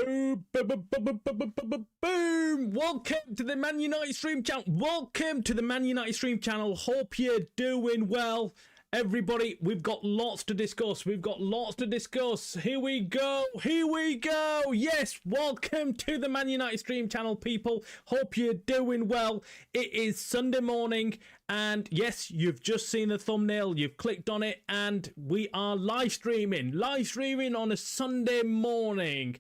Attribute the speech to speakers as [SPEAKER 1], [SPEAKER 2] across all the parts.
[SPEAKER 1] Boom, boom, boom, boom, boom, boom, boom, boom, boom. Welcome to the Man United stream channel. Welcome to the Man United stream channel. Hope you're doing well. Everybody, we've got lots to discuss. Here we go. Yes, welcome to the Man United stream channel, people. Hope you're doing well. It is Sunday morning, and yes, you've just seen the thumbnail. You've clicked on it, and we are live streaming on a Sunday morning.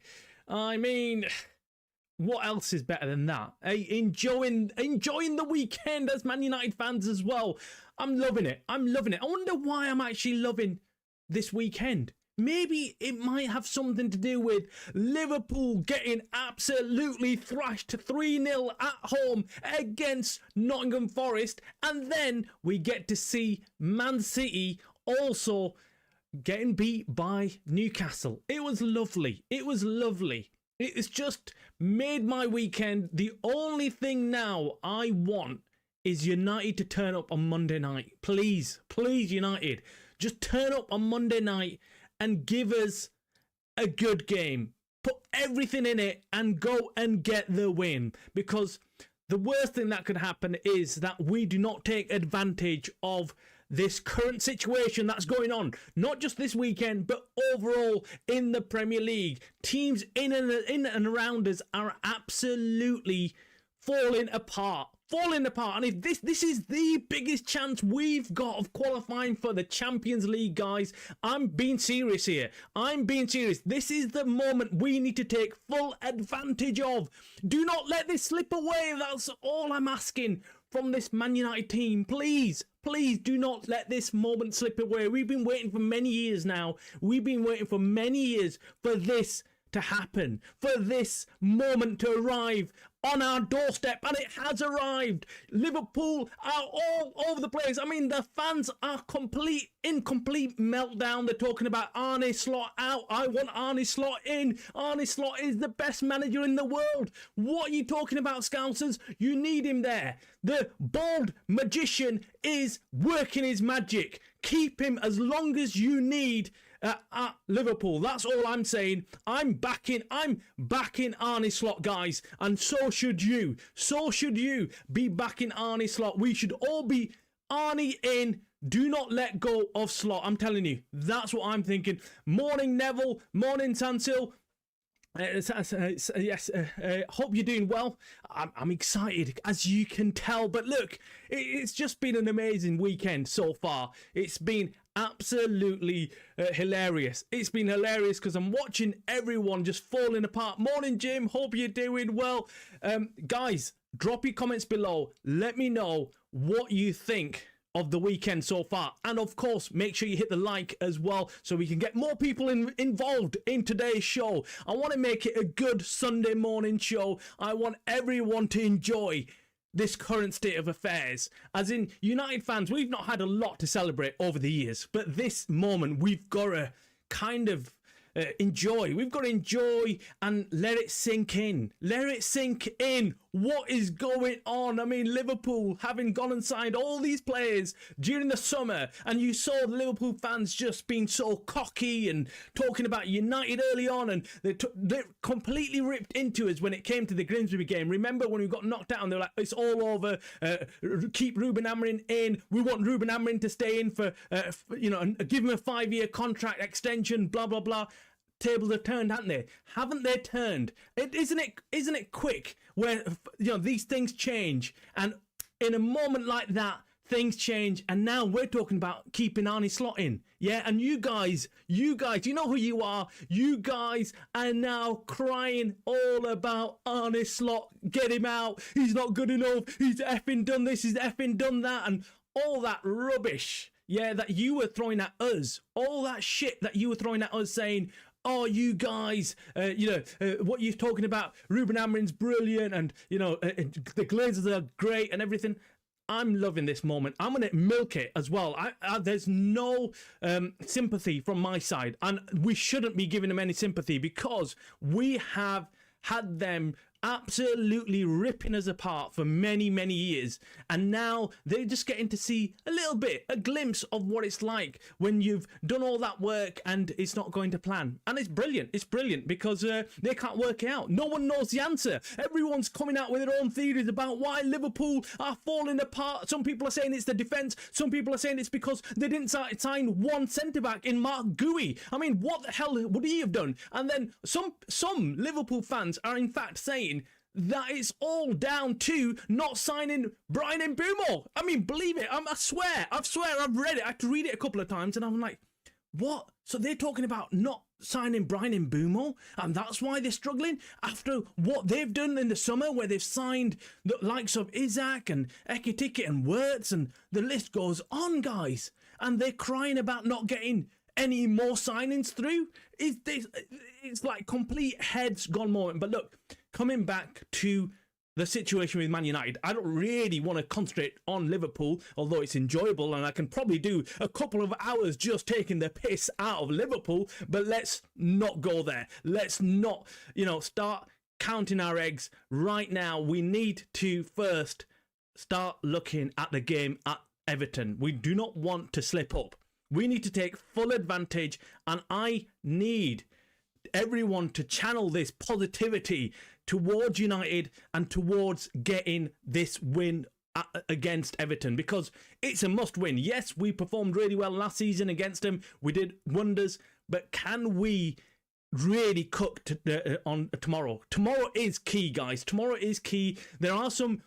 [SPEAKER 1] I mean, what else is better than that? Hey, enjoying the weekend as Man United fans as well. I'm loving it. I wonder why I'm actually loving this weekend. Maybe it might have something to do with Liverpool getting absolutely thrashed 3-0 at home against Nottingham Forest. And then we get to see Man City also getting beat by Newcastle. It was lovely. It has just made my weekend. The only thing now I want is United to turn up on Monday night. Please, United, just turn up on Monday night and give us a good game. Put everything in it and go and get the win. Because the worst thing that could happen is that we do not take advantage of this current situation that's going on, not just this weekend, but overall in the Premier League. Teams in and around us are absolutely falling apart. And if this is the biggest chance we've got of qualifying for the Champions League, guys. I'm being serious here. This is the moment we need to take full advantage of. Do not let this slip away. That's all I'm asking from this Man United team. Please do not let this moment slip away. We've been waiting for many years now. We've been waiting for many years for this to happen, for this moment to arrive on our doorstep, and it has arrived. Liverpool are all over the place. I mean, the fans are in complete meltdown. They're talking about Arne Slot out. I want Arne Slot in. Arne Slot is the best manager in the world. What are you talking about, Scousers? You need him there. The bald magician is working his magic. Keep him as long as you need at Liverpool. That's all I'm saying. I'm backing Arne Slot, guys, and so should you. Be backing Arne Slot. We should all be Arne in. Do not let go of Slot. I'm telling you, that's what I'm thinking. Morning, Neville. Morning, Tansil. Yes, hope you're doing well. I'm excited, as you can tell. But look, it's just been an amazing weekend so far. It's been absolutely hilarious. It's been hilarious because I'm watching everyone just falling apart. Morning, Jim. Hope you're doing well. Guys, drop your comments below. Let me know what you think of the weekend so far, and of course make sure you hit the like as well so we can get more people involved in today's show. I want to make it a good Sunday morning show. I want everyone to enjoy this current state of affairs. As in, United fans, we've not had a lot to celebrate over the years, but this moment we've got to kind of enjoy. We've got to enjoy and let it sink in. What is going on? I mean, Liverpool having gone and signed all these players during the summer, and you saw the Liverpool fans just being so cocky and talking about United early on, and they completely ripped into us when it came to the Grimsby game. Remember when we got knocked out and they were like, it's all over, keep Ruben Amorim in, we want Ruben Amorim to stay in for, and give him a 5-year contract extension, blah, blah, blah. Tables have turned, haven't they turned? Isn't it quick where these things change, and in a moment like that things change, and now we're talking about keeping Arne Slot in. Yeah, and you guys, you know who you are. You guys are now crying all about Arne Slot. Get him out. He's not good enough. He's effing done this. He's effing done that, and all that rubbish. Yeah, that you were throwing at us. All that shit that you were throwing at us, saying, oh, you guys, what you're talking about, Ruben Amorim's brilliant, and, the Glazers are great and everything. I'm loving this moment. I'm going to milk it as well. There's no sympathy from my side, and we shouldn't be giving them any sympathy because we have had them absolutely ripping us apart for many, many years. And now they're just getting to see a little bit, a glimpse of what it's like when you've done all that work and it's not going to plan. And it's brilliant. It's brilliant because they can't work it out. No one knows the answer. Everyone's coming out with their own theories about why Liverpool are falling apart. Some people are saying it's the defence. Some people are saying it's because they didn't sign one centre-back in Mark Gui. I mean, what the hell would he have done? And then some Liverpool fans are in fact saying that it's all down to not signing Brian Mbeumo. I mean, believe it. I swear, I've read it. I had to read it a couple of times and I'm like, what? So they're talking about not signing Brian Mbeumo, and that's why they're struggling after what they've done in the summer, where they've signed the likes of Isaac and Ekitike and Wirtz, and the list goes on, guys. And they're crying about not getting any more signings through. It's like complete heads gone moment. But look, coming back to the situation with Man United, I don't really want to concentrate on Liverpool, although it's enjoyable and I can probably do a couple of hours just taking the piss out of Liverpool, but let's not go there. Let's not, start counting our eggs right now. We need to first start looking at the game at Everton. We do not want to slip up. We need to take full advantage, and I need everyone to channel this positivity towards United and towards getting this win against Everton, because it's a must win. Yes, we performed really well last season against them. We did wonders, but can we really cook on tomorrow? Tomorrow is key, guys. Tomorrow is key. There are some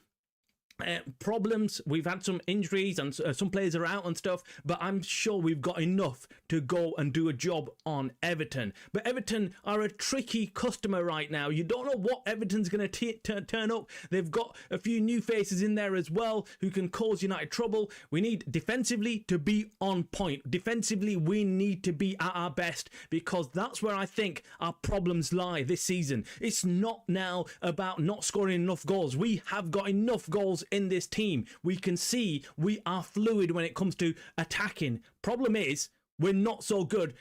[SPEAKER 1] problems. We've had some injuries and some players are out and stuff, but I'm sure we've got enough to go and do a job on Everton. But Everton are a tricky customer right now. You don't know what Everton's going to turn up. They've got a few new faces in there as well who can cause United trouble. We need defensively to be on point. Defensively, we need to be at our best, because that's where I think our problems lie this season. It's not now about not scoring enough goals. We have got enough goals in this team. We can see we are fluid when it comes to attacking. Problem is, we're not so good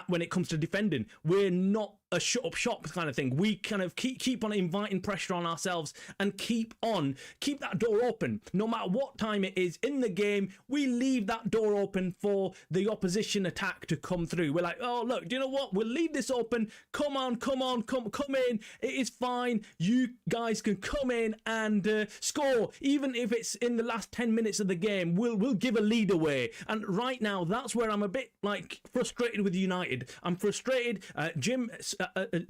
[SPEAKER 1] when it comes to defending. We're not a shut up shop kind of thing. We kind of keep on inviting pressure on ourselves and keep that door open. No matter what time it is in the game, we leave that door open for the opposition attack to come through. We're like, oh look, do you know what? We'll leave this open. Come in. It is fine. You guys can come in and score, even if it's in the last 10 minutes of the game. We'll give a lead away. And right now, that's where I'm a bit like frustrated with United. I'm frustrated. Jim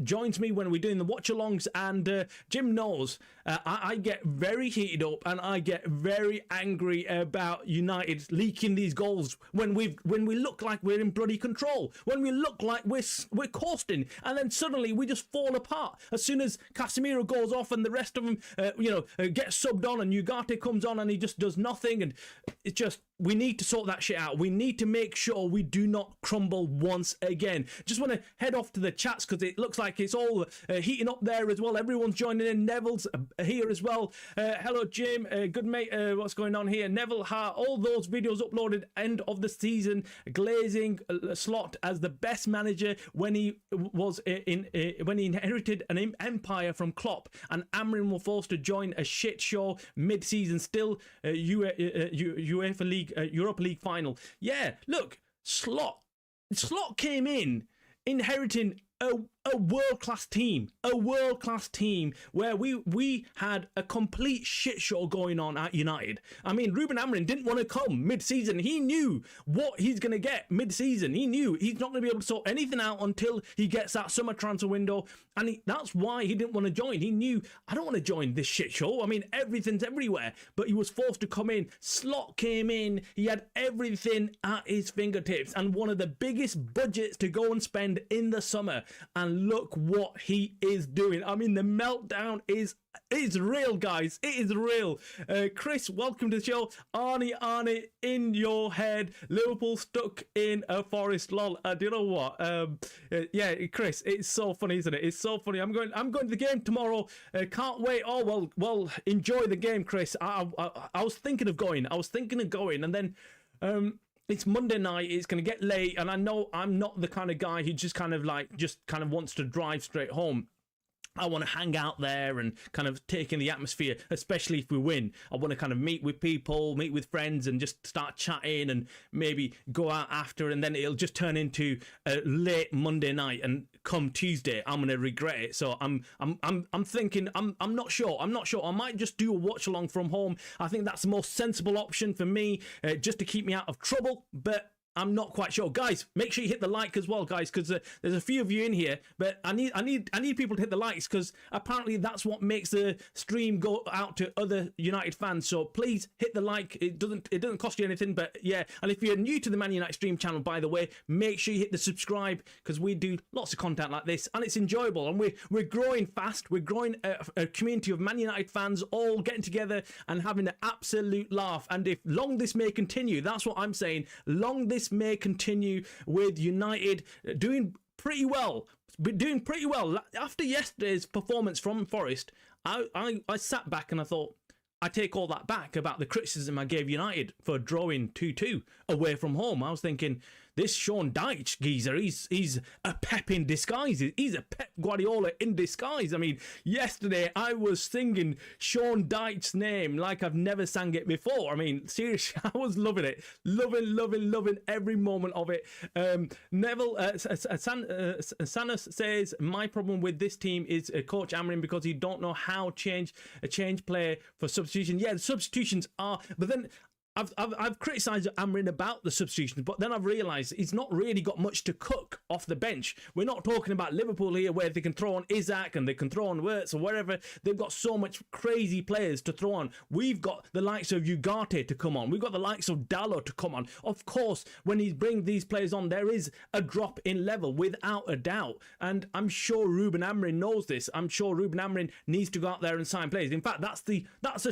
[SPEAKER 1] joins me when we're doing the watch-alongs, and Jim knows I get very heated up and I get very angry about United leaking these goals when we look like we're in bloody control, when we look like we're coasting, and then suddenly we just fall apart as soon as Casemiro goes off and the rest of them get subbed on, and Ugarte comes on and he just does nothing. And it's just, we need to sort that shit out. We need to make sure we do not crumble once again. Just want to head off to the chats because it looks like it's all heating up there as well. Everyone's joining in. Neville's here as well. Hello, Jim. Good mate. What's going on here? Neville Hart. All those videos uploaded end of the season. Glazing Slot as the best manager when he was when he inherited an empire from Klopp, and Amrin were forced to join a shit show mid-season. Still, UEFA League. Europa League final. Yeah, look, Slot came in inheriting a world-class team, where we had a complete shit show going on at United. I mean, Ruben Amorim didn't want to come mid-season. He knew what he's going to get mid-season. He knew he's not going to be able to sort anything out until he gets that summer transfer window, and that's why he didn't want to join. He knew, I don't want to join this shit show. I mean, everything's everywhere, but he was forced to come in. Slot came in. He had everything at his fingertips and one of the biggest budgets to go and spend in the summer, and look what he is doing. I mean, the meltdown is real, guys. It is real. Chris, welcome to the show. Arnie, in your head. Liverpool stuck in a forest. Lol. Do you know what? Yeah, Chris, it's so funny, isn't it? It's so funny. I'm going to the game tomorrow. Can't wait. Oh well. Enjoy the game, Chris. I was thinking of going. And then it's Monday night, it's going to get late, and I know I'm not the kind of guy who just kind of wants to drive straight home. I want to hang out there and kind of take in the atmosphere, especially if we win. I want to kind of meet with people, meet with friends, and just start chatting, and maybe go out after, and then it'll just turn into a late Monday night, and come Tuesday, I'm going to regret it. So I'm thinking, I'm not sure. I might just do a watch along from home. I think that's the most sensible option for me, just to keep me out of trouble. But I'm not quite sure, guys. Make sure you hit the like as well, guys, because there's a few of you in here. But I need people to hit the likes, because apparently that's what makes the stream go out to other United fans. So please hit the like. It doesn't cost you anything. But yeah, and if you're new to the Man United stream channel, by the way, make sure you hit the subscribe, because we do lots of content like this, and it's enjoyable. And we're growing fast. We're growing a community of Man United fans all getting together and having an absolute laugh. And if long this may continue, that's what I'm saying. Long this may continue, with United doing pretty well. After yesterday's performance from Forest, I sat back and I thought, I take all that back about the criticism I gave United for drawing 2-2 away from home. I was thinking, this Sean Dyche geezer, he's a Pep in disguise. He's a Pep Guardiola in disguise. I mean, yesterday I was singing Sean Dyche's name like I've never sang it before. I mean, seriously, I was loving it. Loving every moment of it. Neville Sanas says, my problem with this team is Coach Amarim, because he don't know how change player for substitution. Yeah, the substitutions are, but then I've criticised Amarin about the substitutions, but then I've realised he's not really got much to cook off the bench. We're not talking about Liverpool here, where they can throw on Isaac and they can throw on Wirtz or whatever. They've got so much crazy players to throw on. We've got the likes of Ugarte to come on. We've got the likes of Dallo to come on. Of course, when he brings these players on, there is a drop in level, without a doubt. And I'm sure Ruben Amorim knows this. I'm sure Ruben Amorim needs to go out there and sign players. In fact, that's the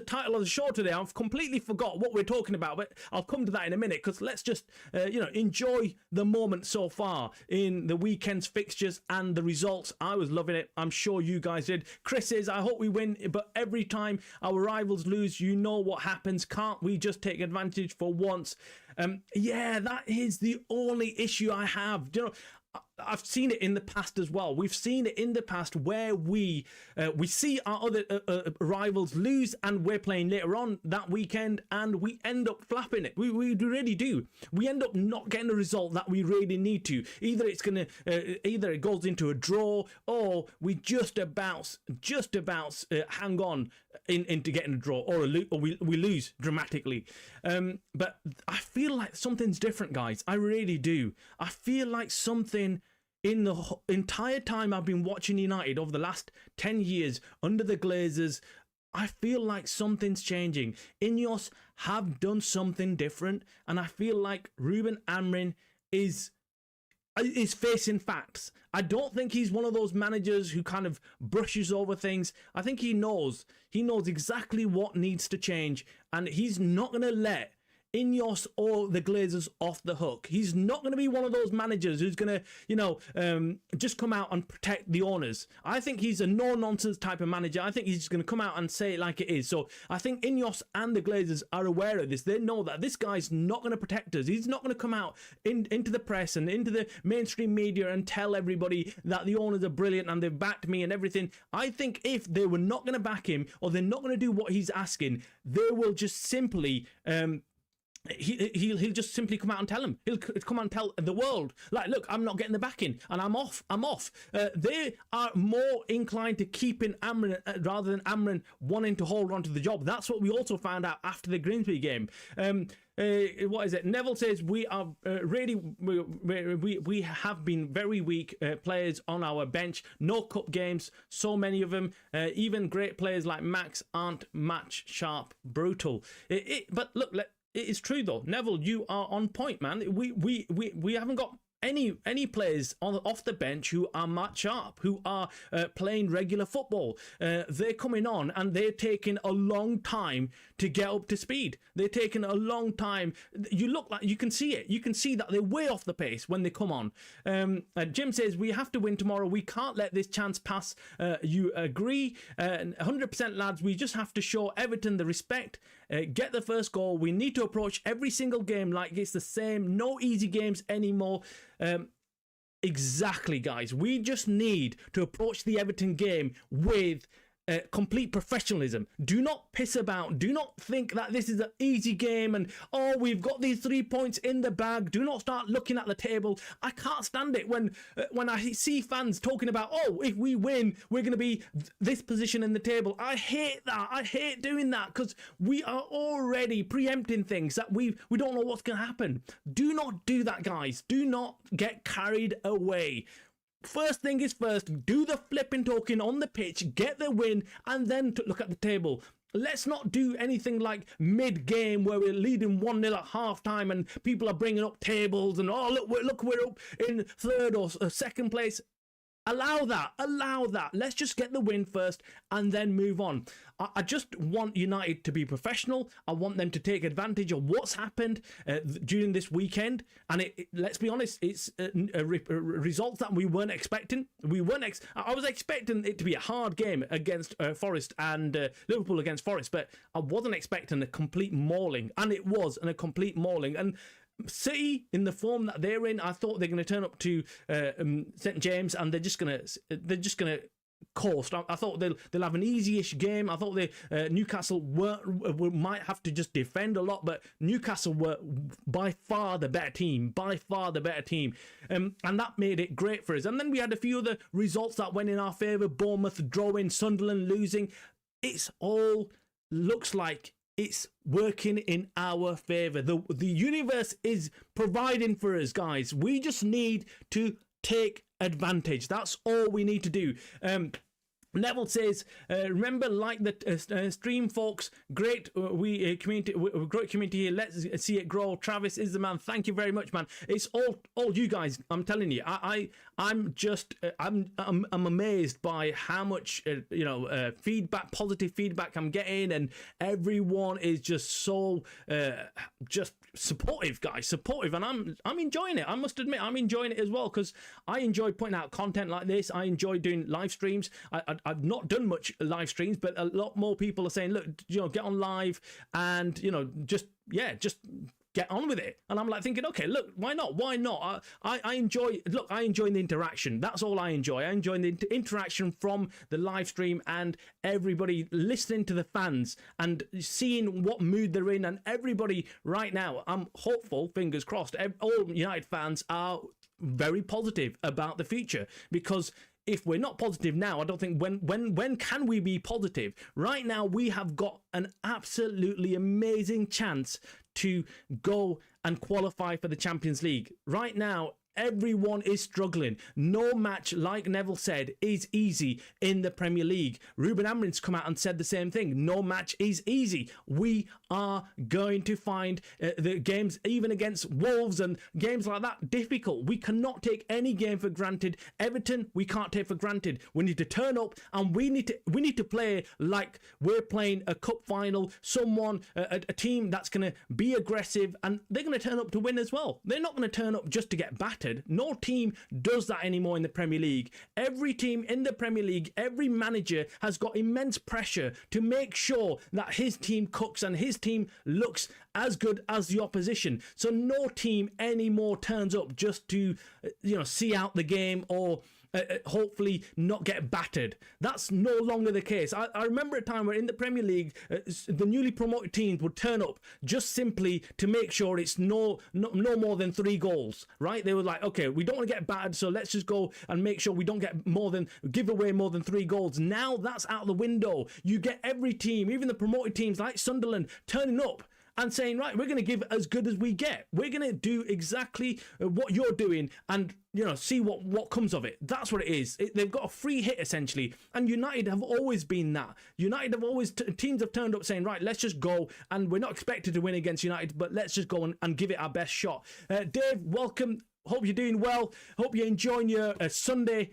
[SPEAKER 1] title of the show today. I've completely forgot what we're talking about, but I'll come to that in a minute, because let's just enjoy the moment so far in the weekend's fixtures and the results. I was loving it. I'm sure you guys did. Chris says, I hope we win, but every time our rivals lose, you know what happens. Can't we just take advantage for once? Yeah, that is the only issue I have. I've seen it in the past as well. We've seen it in the past where we see our other rivals lose, and we're playing later on that weekend, and we end up flapping it. We really do. We end up not getting a result that we really need to. Either it goes into a draw, or we just about hang on into getting a draw, or we lose dramatically. But I feel like something's different, guys. I really do. I feel like something, in the entire time I've been watching United over the last 10 years under the Glazers, I feel like something's changing. Ineos have done something different, and I feel like Ruben Amorim is facing facts. I don't think he's one of those managers who kind of brushes over things. I think he knows exactly what needs to change, and he's not going to let Ineos or the Glazers off the hook. He's not going to be one of those managers who's going to, just come out and protect the owners. I think he's a no-nonsense type of manager. I think he's just going to come out and say it like it is. So I think Ineos and the Glazers are aware of this. They know that this guy's not going to protect us. He's not going to come out into the press and into the mainstream media and tell everybody that the owners are brilliant and they've backed me and everything. I think if they were not going to back him, or they're not going to do what he's asking, they will just simply he'll just simply come out and tell them. He'll come out and tell the world, like, look, I'm not getting the backing and I'm off. They are more inclined to keeping Amorim rather than Amorim wanting to hold on to the job. That's what we also found out after the Grimsby game. What is it? Neville says we are we have been very weak players on our bench. No cup games, so many of them. Even great players like Max aren't match sharp. Brutal. But look, it is true though. Neville, you are on point, man. We haven't got any players off the bench who are match sharp, who are playing regular football. They're coming on and they're taking a long time to get up to speed. They're taking a long time. You can see it. You can see that they're way off the pace when they come on. Jim says, we have to win tomorrow. We can't let this chance pass. You agree? 100% lads, we just have to show Everton the respect. Get the first goal. We need to approach every single game like it's the same. No easy games anymore. Exactly, guys. We just need to approach the Everton game with complete professionalism. Do not piss about. Do not think that this is an easy game and, oh, we've got these 3 points in the bag. Do not start looking at the table. I can't stand it when I see fans talking about, oh, if we win, we're going to be this position in the table. I hate that. I hate doing that because we are already preempting things that we don't know what's going to happen. Do not do that, guys. Do not get carried away. First thing is first, do the flipping talking on the pitch, get the win, and then look at the table. Let's not do anything like mid-game where we're leading 1-0 at half-time and people are bringing up tables and, oh, look, we're up in third or second place. Allow that. Let's just get the win first and then move on. I just want United to be professional. I want them to take advantage of what's happened during this weekend. And let's be honest, it's results that we weren't expecting. I was expecting it to be a hard game against Forest and Liverpool against Forest, but I wasn't expecting a complete mauling. And it was a complete mauling. And City, in the form that they're in, I thought they're going to turn up to St James and they're just going to coast. I thought they'll have an easy-ish game. I thought Newcastle might have to just defend a lot, but Newcastle were by far the better team, and that made it great for us. And then we had a few other results that went in our favour. Bournemouth drawing, Sunderland losing. It's all looks like it's working in our favour. The universe is providing for us, guys. We just need to take advantage. That's all we need to do. Neville says, remember, like the stream, folks. Great, great community here. Let's see it grow. Travis is the man. Thank you very much, man. It's all you guys. I'm telling you, I'm amazed by how much feedback, positive feedback I'm getting, and everyone is just so just supportive, guys, supportive, and I'm enjoying it. I must admit, I'm enjoying it as well because I enjoy putting out content like this. I enjoy doing live streams. I've not done much live streams, but a lot more people are saying, look, get on live and just get on with it. And I'm like thinking, okay, look, why not? I enjoy the interaction. That's all I enjoy. I enjoy the interaction from the live stream and everybody listening to the fans and seeing what mood they're in. And everybody right now, I'm hopeful, fingers crossed, all United fans are very positive about the future, because if we're not positive now, I don't think when can we be positive? Right now, we have got an absolutely amazing chance to go and qualify for the Champions League. Right now, everyone is struggling. No match, like Neville said, is easy in the Premier League. Ruben Amorim's come out and said the same thing. No match is easy. We are going to find the games, even against Wolves and games like that, difficult. We cannot take any game for granted. Everton, we can't take for granted. We need to turn up and we need to play like we're playing a cup final. A team that's going to be aggressive, and they're going to turn up to win as well. They're not going to turn up just to get battered. No team does that anymore in the Premier League. Every team in the Premier League, every manager has got immense pressure to make sure that his team cooks and his team looks as good as the opposition. So no team anymore turns up just to see out the game or hopefully not get battered. That's no longer the case. I remember a time where in the Premier League, the newly promoted teams would turn up just simply to make sure it's no more than 3 goals, right? They were like, okay, we don't want to get battered, so let's just go and make sure we don't give away more than 3 goals. Now that's out the window. You get every team, even the promoted teams like Sunderland, turning up and saying, right, we're going to give as good as we get. We're going to do exactly what you're doing and, see what comes of it. That's what it is. They've got a free hit, essentially. And United have always been that. United have always, teams have turned up saying, right, let's just go. And we're not expected to win against United, but let's just go and give it our best shot. Dave, welcome. Hope you're doing well. Hope you're enjoying your Sunday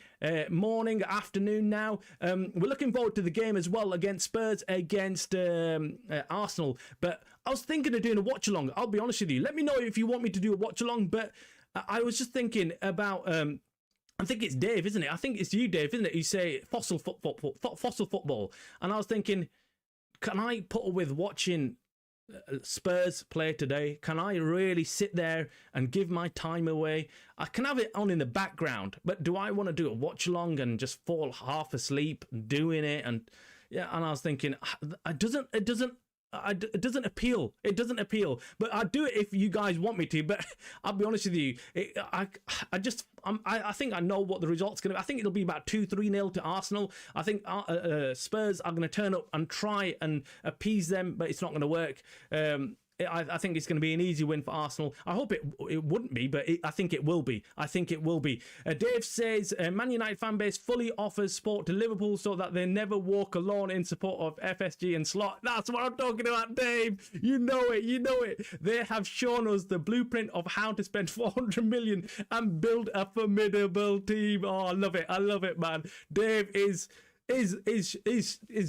[SPEAKER 1] morning, afternoon now. We're looking forward to the game as well against Spurs, against Arsenal. But I was thinking of doing a watch-along. I'll be honest with you. Let me know if you want me to do a watch-along. But I was just thinking about... I think it's Dave, isn't it? I think it's you, Dave, isn't it? You say fossil football. And I was thinking, can I put with watching Spurs play today? Can I really sit there and give my time away? I can have it on in the background, but do I want to do a watch along and just fall half asleep doing it? And yeah, and I was thinking, it doesn't appeal. It doesn't appeal. But I'd do it if you guys want me to. But I'll be honest with you, I think I know what the result's going to be. I think it'll be about 2-3-0 to Arsenal. I think Spurs are going to turn up and try and appease them, but it's not going to work. I think it's going to be an easy win for Arsenal. I hope it wouldn't be, but I think it will be. I think it will be. Dave says, Man United fan base fully offers support to Liverpool so that they never walk alone in support of FSG and Slot. That's what I'm talking about, Dave. You know it. You know it. They have shown us the blueprint of how to spend 400 million and build a formidable team. Oh, I love it. I love it, man. Dave is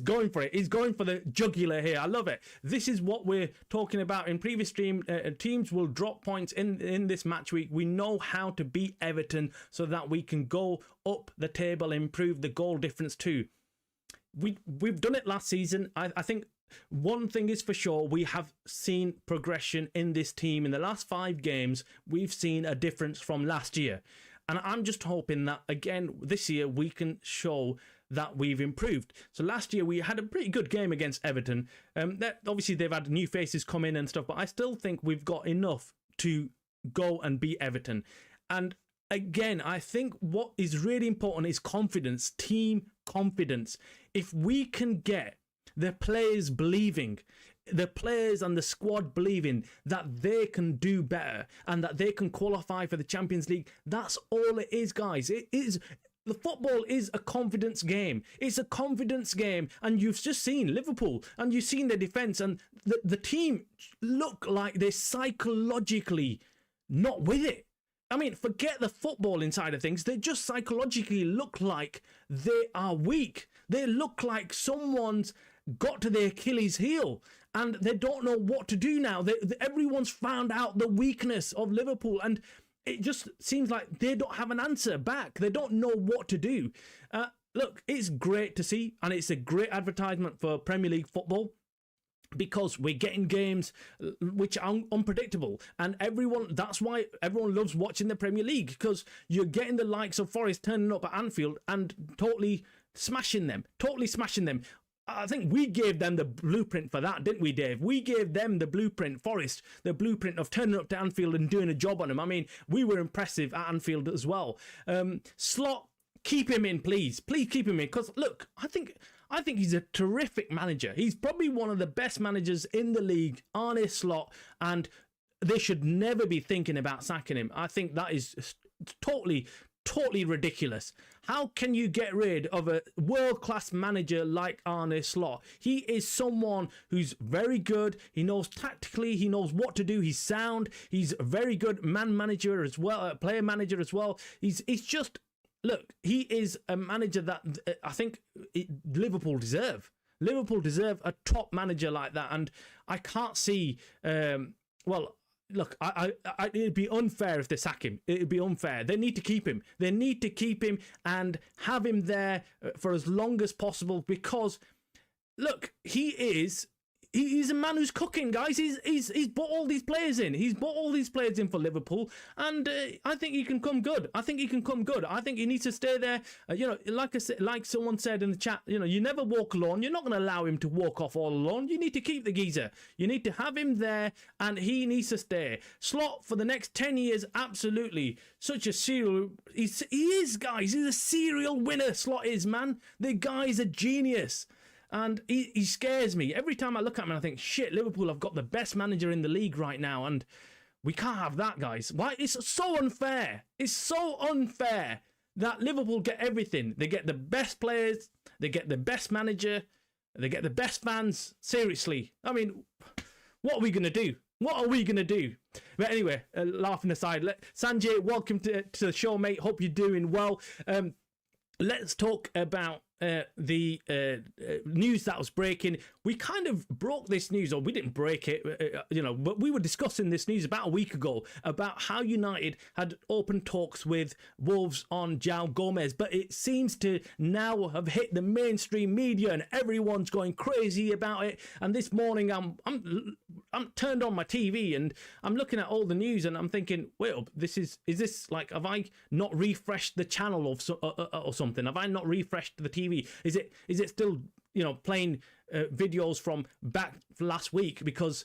[SPEAKER 1] going for it. He's going for the jugular here. I love it. This is what we're talking about in previous stream. Teams will drop points in this match week. We know how to beat Everton so that we can go up the table, improve the goal difference too. We've done it last season. I think one thing is for sure, we have seen progression in this team. In the last 5 games, we've seen a difference from last year. And I'm just hoping that, again, this year we can show that we've improved. So last year we had a pretty good game against Everton. Obviously they've had new faces come in and stuff, but I still think we've got enough to go and beat Everton. And again, I think what is really important is confidence, team confidence. If we can get the players believing, the players and the squad believing that they can do better and that they can qualify for the Champions League, that's all it is, guys. It is. The football is a confidence game. It's a confidence game. And you've just seen Liverpool and you've seen their defence, and the team look like they're psychologically not with it. I mean, forget the football inside of things. They just psychologically look like they are weak. They look like someone's got to their Achilles heel and they don't know what to do now. Everyone's found out the weakness of Liverpool, and it just seems like they don't have an answer back. They don't know what to do. Look, it's great to see, and it's a great advertisement for Premier League football, because we're getting games which are unpredictable, and that's why everyone loves watching the Premier League, because you're getting the likes of Forest turning up at Anfield and totally smashing them. I think we gave them the blueprint for that, didn't we, Dave? We gave them the blueprint, Forest, the blueprint of turning up to Anfield and doing a job on them. I mean, we were impressive at Anfield as well. Slot, keep him in, please. Please keep him in, because, look, I think he's a terrific manager. He's probably one of the best managers in the league, Arne Slot, and they should never be thinking about sacking him. I think that is totally ridiculous. How can you get rid of a world-class manager like Arne Slot? He is someone who's very good. He knows tactically. He knows what to do. He's sound. He's a very good man manager as well, player manager as well. He's just, look, he is a manager that I think Liverpool deserve. Liverpool deserve a top manager like that, and I can't see. Look, it'd be unfair if they sack him. It'd be unfair. They need to keep him. They need to keep him and have him there for as long as possible, because, look, he's a man who's cooking, guys. He's brought all these players in. He's brought all these players in for Liverpool, and I think he can come good. I think he needs to stay there. Like I said, like someone said in the chat, you never walk alone. You're not going to allow him to walk off all alone. You need to keep the geezer. You need to have him there, and he needs to stay. Slot for the next 10 years, absolutely. Such a serial. He is, guys. He's a serial winner. Slot is, man. The guy's a genius. And he scares me. Every time I look at him, I think, shit, Liverpool have got the best manager in the league right now, and we can't have that, guys. Why? It's so unfair. It's so unfair that Liverpool get everything. They get the best players, they get the best manager, they get the best fans. Seriously. I mean, what are we going to do? What are we going to do? But anyway, laughing aside, Sanjay, welcome to the show, mate. Hope you're doing well. Let's talk about the news that was breaking. We kind of broke this news, or we didn't break it, but we were discussing this news about a week ago about how United had open talks with Wolves on Joao Gomes, but it seems to now have hit the mainstream media and everyone's going crazy about it. And this morning I'm turned on my TV and I'm looking at all the news and I'm thinking, well, is this like, have I not refreshed the channel or something? Have I not refreshed the TV? Is it still playing videos from back last week, because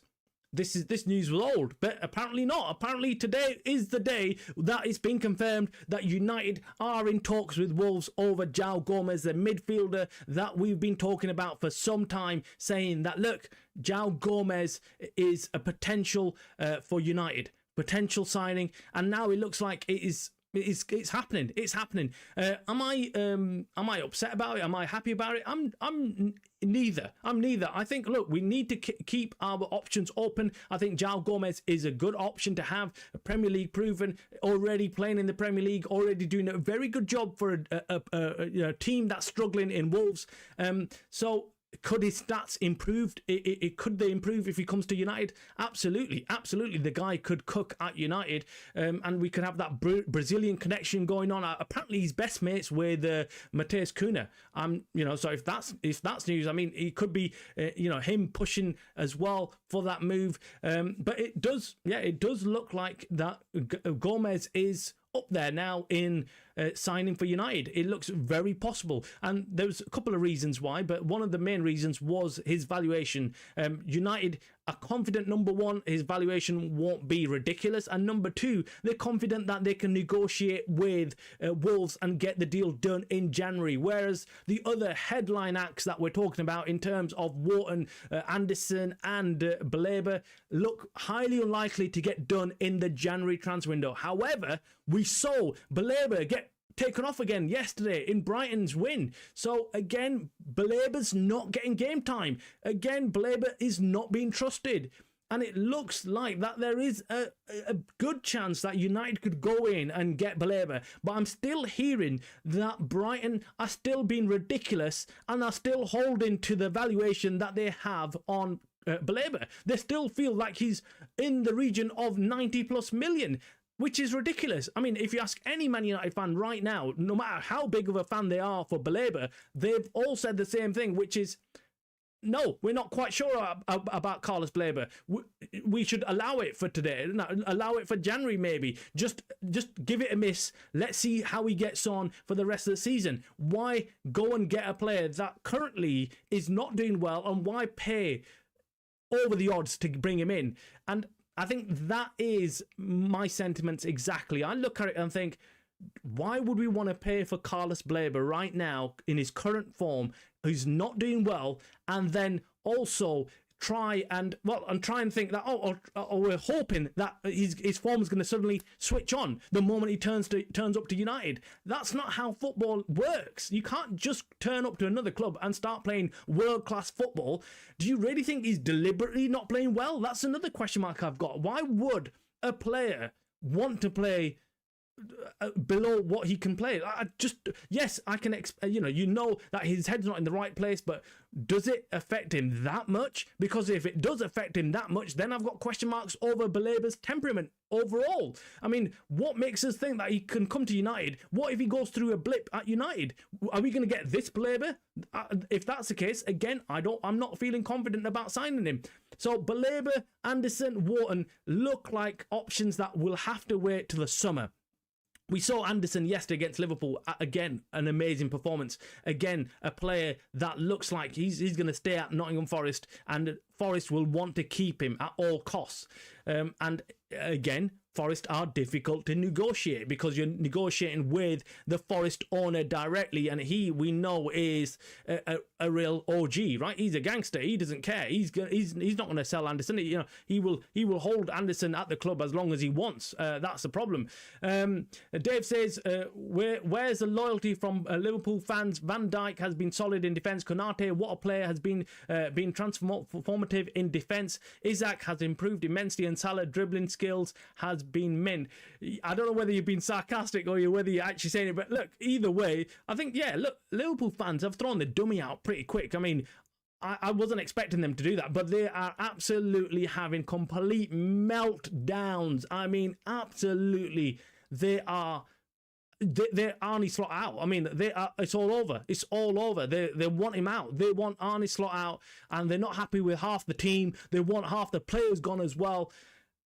[SPEAKER 1] this news was old? But apparently not. Apparently today is the day that it's been confirmed that United are in talks with Wolves over Joao Gomes, the midfielder that we've been talking about for some time, saying that, look, Joao Gomes is a potential for United, potential signing, and now it looks like it's happening. It's happening. Am I upset about it? Am I happy about it? I'm neither. I think, look, we need to keep our options open. I think Joao Gomes is a good option to have. A Premier League proven, already playing in the Premier League, already doing a very good job for a team that's struggling in Wolves. So could his stats improve? Could they improve if he comes to United? Absolutely. The guy could cook at United, and we could have that Brazilian connection going on. Apparently, he's best mates with Matheus Cunha. So if that's news, I mean, it could be him pushing as well for that move. But it does look like that Gomez is up there now in signing for United. It looks very possible, and there's a couple of reasons why, but one of the main reasons was his valuation. United are confident, number one, his valuation won't be ridiculous, and number two, they're confident that they can negotiate with Wolves and get the deal done in January, whereas the other headline acts that we're talking about in terms of Wharton, Anderson and Baleba look highly unlikely to get done in the January transfer window. However, we saw Baleba get taken off again yesterday in Brighton's win. So again, Baleba's not getting game time. Again, Baleba is not being trusted. And it looks like that there is a good chance that United could go in and get Baleba. But I'm still hearing that Brighton are still being ridiculous and are still holding to the valuation that they have on Baleba. They still feel like he's in the region of 90 plus million. Which is ridiculous. I mean, if you ask any Man United fan right now, no matter how big of a fan they are for Baleba, they've all said the same thing, which is, no, we're not quite sure about Carlos Baleba. We should allow it for today, allow it for January maybe. Just give it a miss. Let's see how he gets on for the rest of the season. Why go and get a player that currently is not doing well, and why pay over the odds to bring him in? And I think that is my sentiments exactly. I look at it and think, why would we want to pay for Carlos Baleba right now in his current form, who's not doing well, and then also try and think that we're hoping that his form is going to suddenly switch on the moment he turns up to United. That's not how football works. You can't just turn up to another club and start playing world-class football. Do you really think he's deliberately not playing well? That's another question mark I've got. Why would a player want to play below what he can play? Yes, I can that his head's not in the right place, but does it affect him that much? Because if it does affect him that much, then I've got question marks over Baleba's temperament overall. I mean, what makes us think that he can come to United? What if he goes through a blip at United? Are we going to get this Baleba? If that's the case, again, I'm not feeling confident about signing him. So Baleba, Anderson, Wharton look like options that will have to wait till the summer. We saw Anderson yesterday against Liverpool. Again, an amazing performance. Again, a player that looks like he's going to stay at Nottingham Forest, and Forest will want to keep him at all costs. And again, Forest are difficult to negotiate because you're negotiating with the Forest owner directly, and we know is a real OG, right? He's a gangster. He doesn't care. He's not going to sell Anderson. He will hold Anderson at the club as long as he wants. That's the problem. Dave says, where's the loyalty from Liverpool fans? Van Dijk has been solid in defence. Konate, what a player, has been transformative in defence. Isaac has improved immensely, and Salah dribbling skills has been mint. I don't know whether you've been sarcastic or whether you're actually saying it, but look, either way, I think, yeah, look, Liverpool fans have thrown the dummy out pretty quick. I mean, I wasn't expecting them to do that, but they are absolutely having complete meltdowns. I mean, absolutely, they're Arne Slot out. I mean, it's all over. It's all over. They want him out. They want Arne Slot out, and they're not happy with half the team. They want half the players gone as well.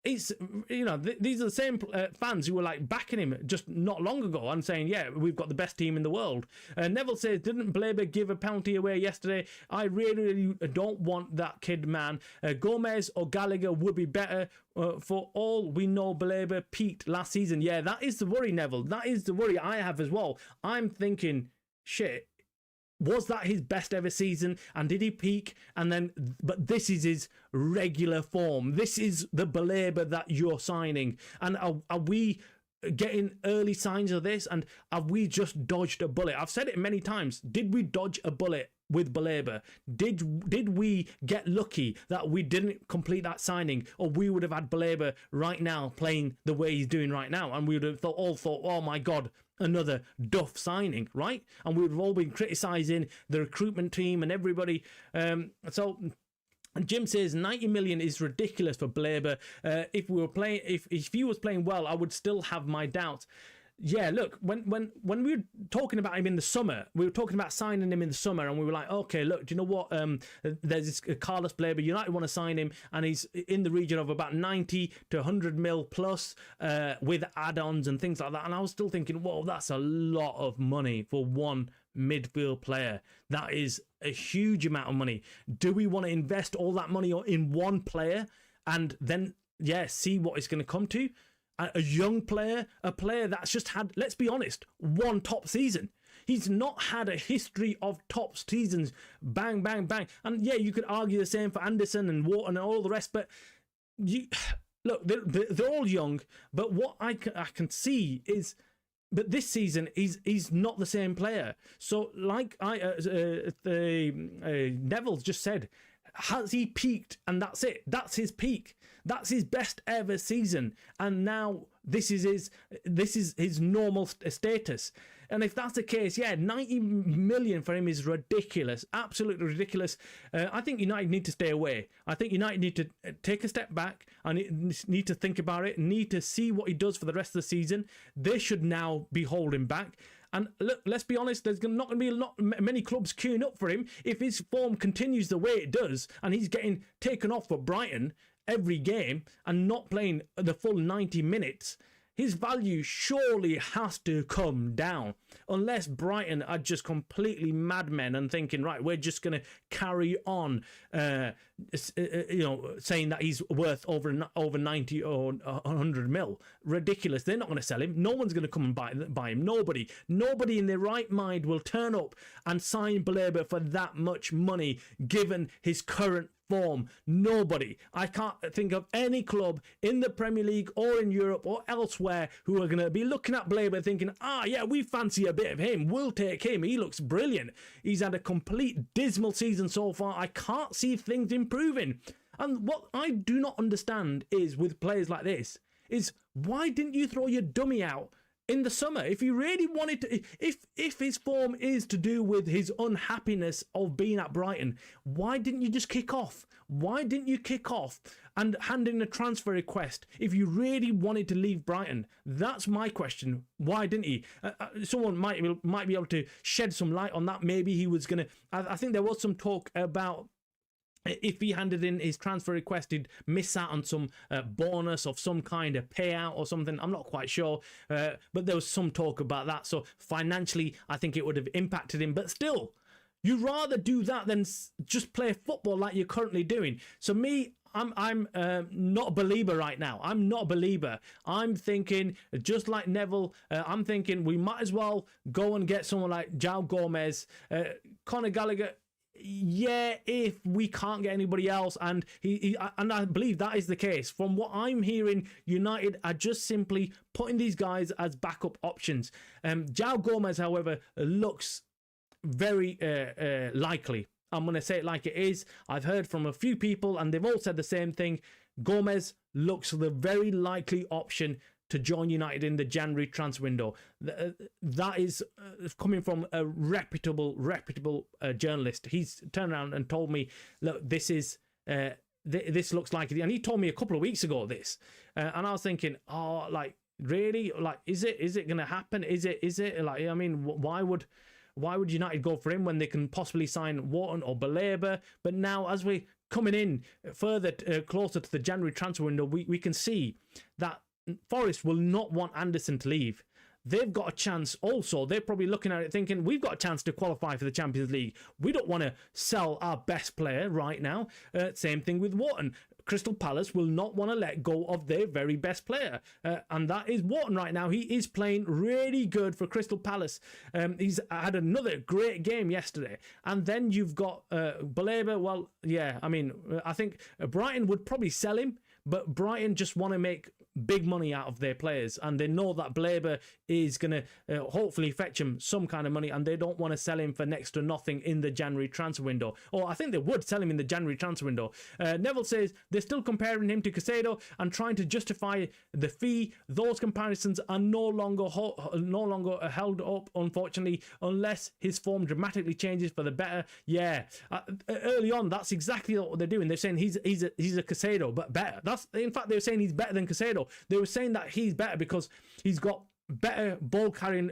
[SPEAKER 1] It's, you know, these are the same fans who were like backing him just not long ago and saying, yeah, we've got the best team in the world. Neville says, didn't Blaber give a penalty away yesterday? I really don't want that kid, man. Gomes or Gallagher would be better. For all we know, Blaber peaked last season. Yeah, that is the worry, Neville. That is the worry I have as well. I'm thinking, shit, was that his best ever season? And did he peak? And then, but this is his regular form. This is the Blaber that you're signing. And are we getting early signs of this? And have we just dodged a bullet? I've said it many times. Did we dodge a bullet with Blaber? Did we get lucky that we didn't complete that signing, or we would have had Blaber right now playing the way he's doing right now, and we would have all thought, oh my God, another duff signing, right? And we would have all been criticising the recruitment team and everybody. So Jim says 90 million is ridiculous for Blaber. If we were playing, if he was playing well, I would still have my doubts. Yeah, look, when we were talking about him in the summer, we were talking about signing him in the summer, and we were like, okay, look, do you know what? There's this Carlos Blaber, United want to sign him, and he's in the region of about 90 to 100 mil plus with add-ons and things like that. And I was still thinking, whoa, that's a lot of money for one midfield player. That is a huge amount of money. Do we want to invest all that money in one player and then, yeah, see what it's going to come to? A young player, a player that's just had, let's be honest, one top season. He's not had a history of top seasons, bang, bang, bang. And yeah, you could argue the same for Anderson and Wharton and all the rest, but look, they're all young, but what I can see is, but this season, he's not the same player. So like Neville's just said, has he peaked? And that's it. That's his peak. That's his best ever season. And now this is his normal status. And if that's the case, yeah, 90 million for him is ridiculous. Absolutely ridiculous. I think United need to stay away. I think United need to take a step back and need to think about it, need to see what he does for the rest of the season. They should now be holding back. And look, let's be honest, there's not going to be many clubs queuing up for him. If his form continues the way it does and he's getting taken off for Brighton every game and not playing the full 90 minutes, his value surely has to come down. Unless Brighton are just completely madmen and thinking, right, we're just going to carry on, saying that he's worth over 90 or 100 mil. Ridiculous. They're not going to sell him. No one's going to come and buy him. Nobody in their right mind will turn up and sign Blaber for that much money, given his current form. Nobody. I can't think of any club in the Premier League or in Europe or elsewhere who are going to be looking at Blaber thinking, yeah, we fancy a bit of him. We'll take him. He looks brilliant. He's had a complete dismal season so far. I can't see things improving. And what I do not understand is with players like this is, why didn't you throw your dummy out in the summer? If you really wanted to, if his form is to do with his unhappiness of being at Brighton, why didn't you just kick off? Why didn't you kick off and hand in a transfer request if you really wanted to leave Brighton? That's my question. Why didn't he? Someone might be able to shed some light on that. Maybe he was going to, I think there was some talk about if he handed in his transfer request, he'd miss out on some bonus of some kind of payout or something. I'm not quite sure, but there was some talk about that. So financially, I think it would have impacted him. But still, you'd rather do that than just play football like you're currently doing. So me, I'm not a believer right now. I'm not a believer. I'm thinking, just like Neville, I'm thinking we might as well go and get someone like Joao Gomes, Conor Gallagher. Yeah, if we can't get anybody else, and and I believe that is the case. From what I'm hearing, United are just simply putting these guys as backup options. Joao Gomes, however, looks very likely. I'm going to say it like it is. I've heard from a few people, and they've all said the same thing. Gomes looks the very likely option to join United in the January transfer window. That is coming from a reputable journalist. He's turned around and told me, look, this is this looks like it. And he told me a couple of weeks ago this, and I was thinking, oh, like, really? Like, is it going to happen? Is it like, I mean, why would United go for him when they can possibly sign Wharton or Baleba? But now, as we're coming in further closer to the January transfer window, we can see that Forest will not want Anderson to leave. They've got a chance also. They're probably looking at it thinking, we've got a chance to qualify for the Champions League. We don't want to sell our best player right now. Same thing with Wharton. Crystal Palace will not want to let go of their very best player. And that is Wharton right now. He is playing really good for Crystal Palace. He's had another great game yesterday. And then you've got Baleba. Well, yeah, I mean, I think Brighton would probably sell him, but Brighton just want to make big money out of their players, and they know that Baleba is going to hopefully fetch him some kind of money, and they don't want to sell him for next to nothing in the January transfer window. Or I think they would sell him in the January transfer window. Neville says they're still comparing him to Caicedo and trying to justify the fee. Those comparisons are no longer held up, unfortunately, unless his form dramatically changes for the better. Yeah, early on, that's exactly what they're doing. They're saying he's a Caicedo, but better. In fact, they were saying he's better than Caicedo. They were saying that he's better because he's got better ball carrying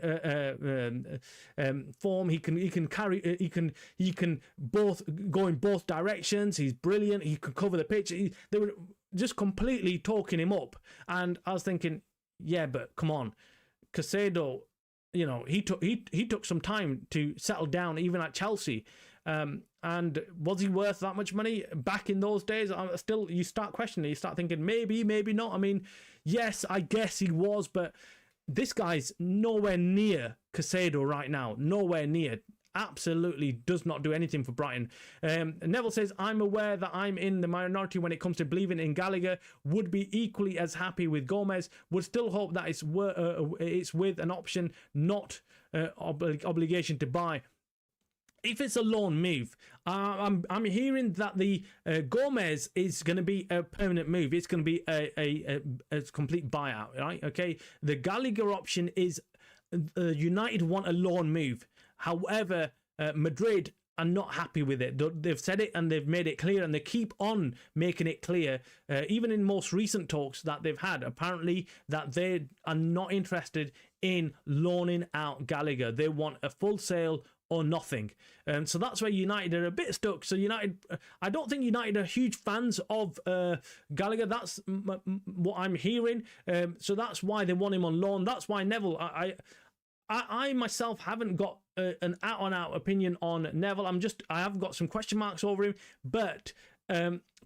[SPEAKER 1] form. He can carry. He can both go in both directions. He's brilliant. He can cover the pitch. They were just completely talking him up, and I was thinking, yeah, but come on, Caicedo. You know, he took some time to settle down, even at Chelsea. And was he worth that much money back in those days? Still, you start questioning. You start thinking, maybe not. I mean, yes, I guess he was, but this guy's nowhere near Caicedo right now. Nowhere near. Absolutely does not do anything for Brighton. Neville says, I'm aware that I'm in the minority when it comes to believing in Gallagher. Would be equally as happy with Gomes. Would still hope that it's with an option, not obligation to buy. If it's a loan move, I'm hearing that the Gomes is going to be a permanent move. It's going to be a complete buyout, right? Okay. The Gallagher option is United want a loan move. However, Madrid are not happy with it. They've said it and they've made it clear, and they keep on making it clear, even in most recent talks that they've had, apparently, that they are not interested in loaning out Gallagher. They want a full sale or nothing. So that's where United are a bit stuck. So United, I don't think United are huge fans of Gallagher. That's what I'm hearing. So that's why they want him on loan. That's why Neville, I myself haven't got an out-and-out opinion on Neville. I have got some question marks over him, but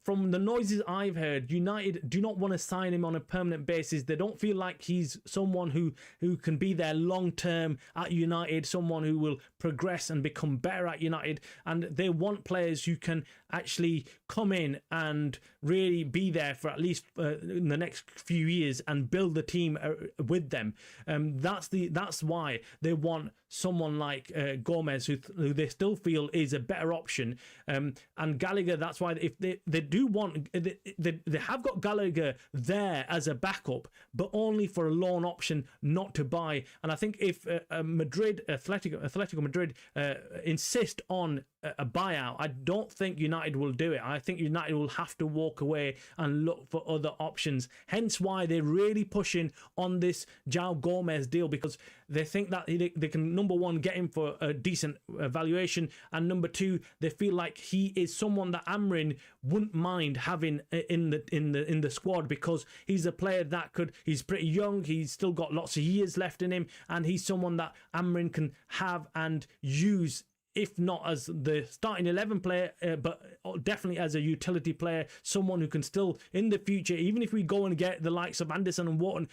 [SPEAKER 1] from the noises I've heard, United do not want to sign him on a permanent basis. They don't feel like he's someone who can be there long-term at United, someone who will progress and become better at United. And they want players who can actually come in and really be there for at least in the next few years and build the team with them. That's why they want someone like Gomes, who they still feel is a better option. And Gallagher, that's why if they do want, they have got Gallagher there as a backup, but only for a loan option, not to buy. And I think if Atletico Madrid insist on a buyout, I don't think United will do it. I think United will have to walk away and look for other options. Hence why they're really pushing on this Joao Gomes deal, because they think that they can, number one, get him for a decent valuation, and number two, they feel like he is someone that Amrin wouldn't mind having in the squad, because he's a player that he's pretty young, he's still got lots of years left in him, and he's someone that Amrin can have and use, if not as the starting 11 player, but definitely as a utility player, someone who can still, in the future, even if we go and get the likes of Anderson and Wharton,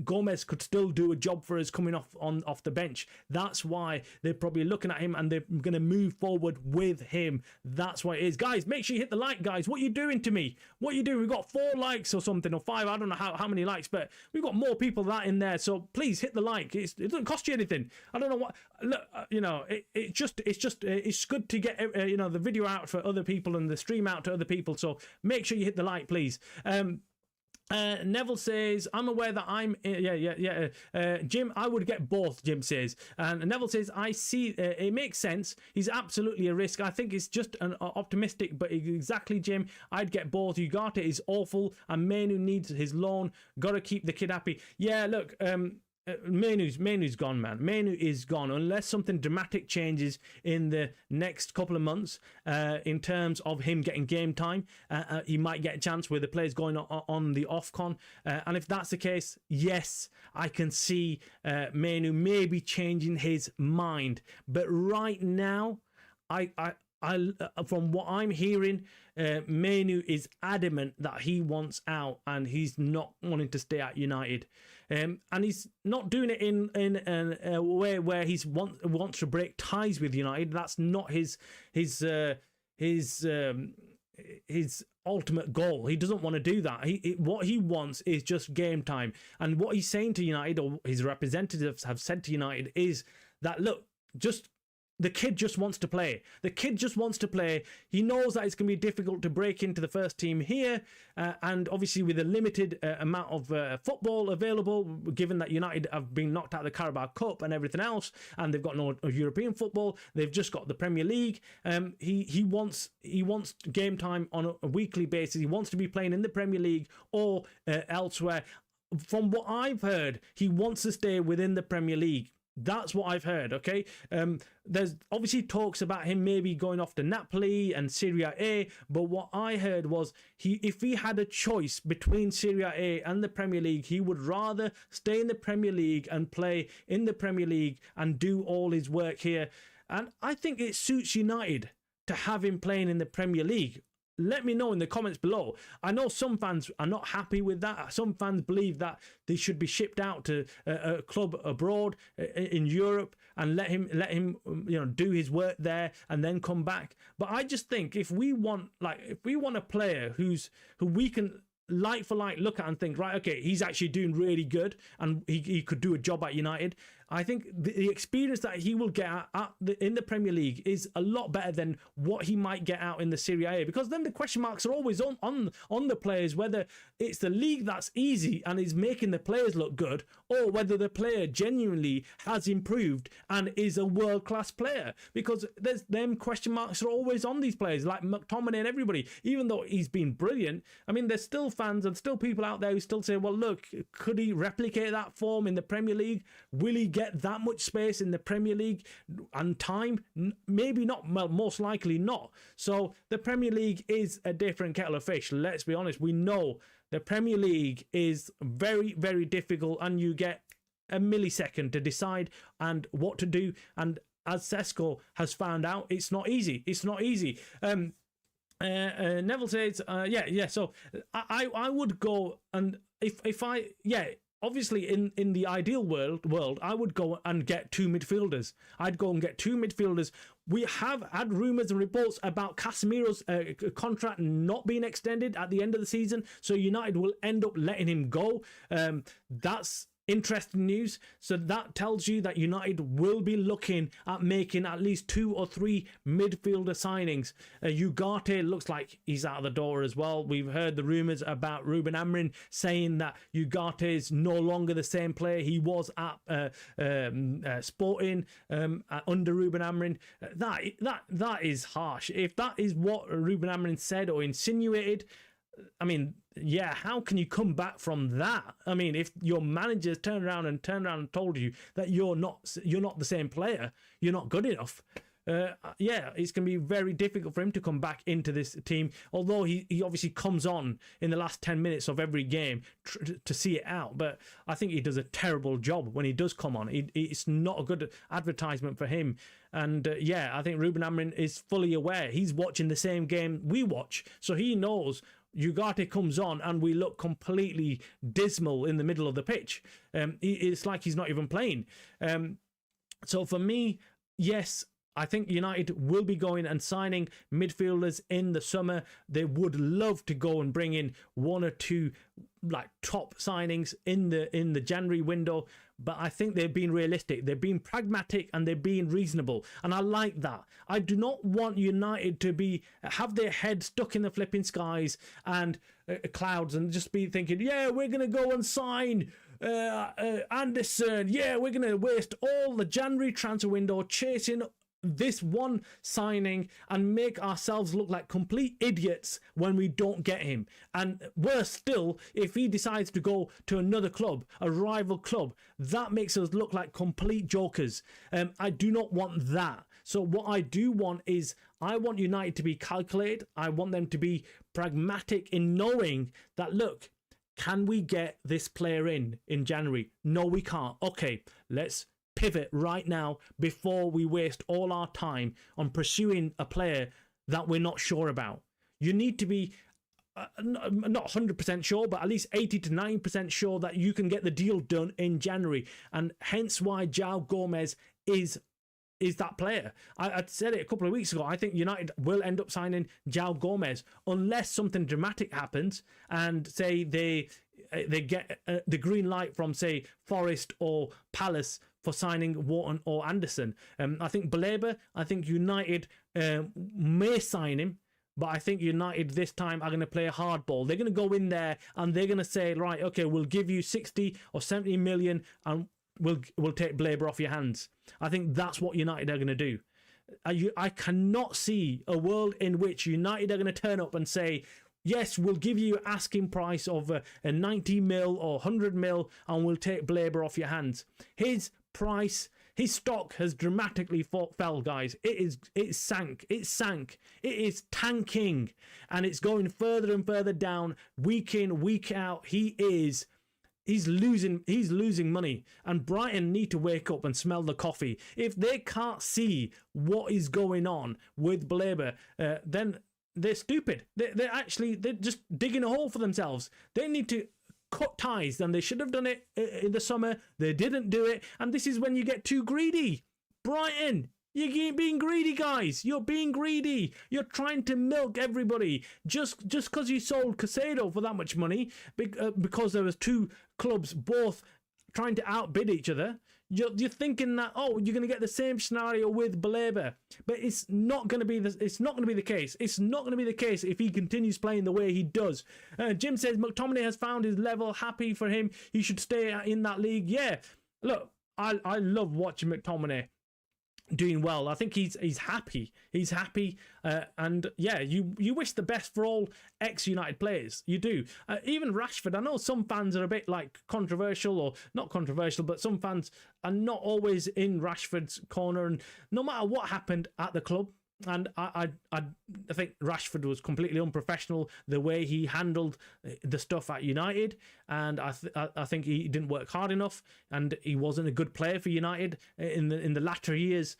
[SPEAKER 1] Gomes could still do a job for us coming off the bench. That's why they're probably looking at him and they're going to move forward with him. That's what it is. Guys, make sure you hit the like, guys. What are you doing to me? What are you doing? We've got 4 likes or something, or 5. I don't know how many likes, but we've got more people than that in there. So please hit the like. It doesn't cost you anything. I don't know what. Look, it's just just it's good to get the video out for other people and the stream out to other people. So make sure you hit the like, please. Neville says, I'm aware that I'm Jim, I would get both, Jim says. And Neville says, I see it makes sense. He's absolutely a risk. I think it's just an optimistic, but exactly, Jim, I'd get both. Ugarte is awful and Manu needs his loan. Gotta keep the kid happy. Yeah, look, Menu's gone, man. Menu is gone unless something dramatic changes in the next couple of months in terms of him getting game time. He might get a chance with the players going on the off-con. And if that's the case, yes, I can see Menu maybe changing his mind. But right now, I from what I'm hearing, Menu is adamant that he wants out and he's not wanting to stay at United. And he's not doing it in a way where he wants to break ties with United. That's not his ultimate goal. He doesn't want to do that. What he wants is just game time. And what he's saying to United, or his representatives have said to United, is that, look, the kid just wants to play. The kid just wants to play. He knows that it's going to be difficult to break into the first team here. And obviously with a limited amount of football available, given that United have been knocked out of the Carabao Cup and everything else, and they've got no European football, they've just got the Premier League. He wants game time on a weekly basis. He wants to be playing in the Premier League or elsewhere. From what I've heard, he wants to stay within the Premier League. That's what I've heard, okay? There's obviously talks about him maybe going off to Napoli and Serie A, but what I heard was if he had a choice between Serie A and the Premier League, he would rather stay in the Premier League and play in the Premier League and do all his work here. And I think it suits United to have him playing in the Premier League. Let me know in the comments below. I know some fans are not happy with that. Some fans believe that they should be shipped out to a club abroad in Europe and let him do his work there and then come back. But I just think if we want a player who we can like for like look at and think, right, okay, he's actually doing really good and he could do a job at United. I think the experience that he will get in the Premier League is a lot better than what he might get out in the Serie A, because then the question marks are always on the players, whether it's the league that's easy and is making the players look good, or whether the player genuinely has improved and is a world-class player, because them question marks are always on these players like McTominay and everybody. Even though he's been brilliant, I mean, there's still fans and still people out there who still say, well, look, could he replicate that form in the Premier League? Will he get that much space in the Premier League and time? Maybe not. Well, most likely not. So the Premier League is a different kettle of fish. Let's be honest. We know the Premier League is very, very difficult, and you get a millisecond to decide and what to do. And as Sesko has found out, it's not easy. It's not easy. Neville says, So I would go, and obviously, in the ideal world, I would go and get two midfielders. I'd go and get two midfielders. We have had rumours and reports about Casemiro's contract not being extended at the end of the season, so United will end up letting him go. That's interesting news. So that tells you that United will be looking at making at least 2 or 3 midfielder signings. Ugarte looks like he's out of the door as well. We've heard the rumours about Ruben Amorim saying that Ugarte is no longer the same player he was at Sporting under Ruben Amorim. That is harsh. If that is what Ruben Amorim said or insinuated, I mean, yeah, how can you come back from that? I mean, if your manager's turned around and told you that you're not the same player, you're not good enough. It's going to be very difficult for him to come back into this team. Although he obviously comes on in the last 10 minutes of every game to see it out. But I think he does a terrible job when he does come on. It's not a good advertisement for him. And I think Ruben Amorim is fully aware. He's watching the same game we watch, so he knows Ugarte comes on and we look completely dismal in the middle of the pitch. It's like he's not even playing. So for me, yes, I think United will be going and signing midfielders in the summer. They would love to go and bring in one or two like top signings in the January window, but I think they've been realistic. They've been pragmatic and they're being reasonable, and I like that. I do not want United to have their head stuck in the flipping skies and clouds and just be thinking, yeah, we're gonna go and sign Anderson. Yeah, we're gonna waste all the January transfer window chasing this one signing and make ourselves look like complete idiots when we don't get him. And worse still, if he decides to go to another club, a rival club, that makes us look like complete jokers. I do not want that. So what I do want is, I want United to be calculated. I want them to be pragmatic in knowing that, look, can we get this player in January? No, we can't. Okay, let's pivot right now before we waste all our time on pursuing a player that we're not sure about. You need to be not 100% sure, but at least 80 to 90% sure that you can get the deal done in January. And hence why Joao Gomes is that player. I said it a couple of weeks ago. I think United will end up signing Joao Gomes unless something dramatic happens and say they get the green light from, say, Forest or Palace for signing Wharton or Anderson. I think Baleba, I think United may sign him, but I think United this time are going to play a hardball. They're going to go in there and they're going to say, right, okay, we'll give you 60 or 70 million and we'll take Baleba off your hands. I think that's what United are going to do. I cannot see a world in which United are going to turn up and say, yes, we'll give you an asking price of a 90 mil or 100 mil and we'll take Baleba off your hands. His price, his stock has dramatically fell, guys. It sank. It is tanking, and it's going further and further down week in, week out. He's losing money, and Brighton need to wake up and smell the coffee. If they can't see what is going on with Baleba, then they're stupid. They're just digging a hole for themselves. They need to cut ties, and they should have done it in the summer. They didn't do it, and this is when you get too greedy. Brighton, you're being greedy, guys. You're being greedy. You're trying to milk everybody just because you sold Casado for that much money, because there was two clubs both trying to outbid each other. You're thinking that, oh, you're going to get the same scenario with Baleba, but it's not going to be the case. It's not going to be the case if he continues playing the way he does. Jim says McTominay has found his level. Happy for him. He should stay in that league. Yeah, look, I love watching McTominay doing well. I think he's happy. He's happy, and yeah, you wish the best for all ex-United players. You do. Even Rashford. I know some fans are a bit like controversial, or not controversial, but some fans are not always in Rashford's corner. And no matter what happened at the club, and I think Rashford was completely unprofessional the way he handled the stuff at United, and I think he didn't work hard enough, and he wasn't a good player for United in the latter years.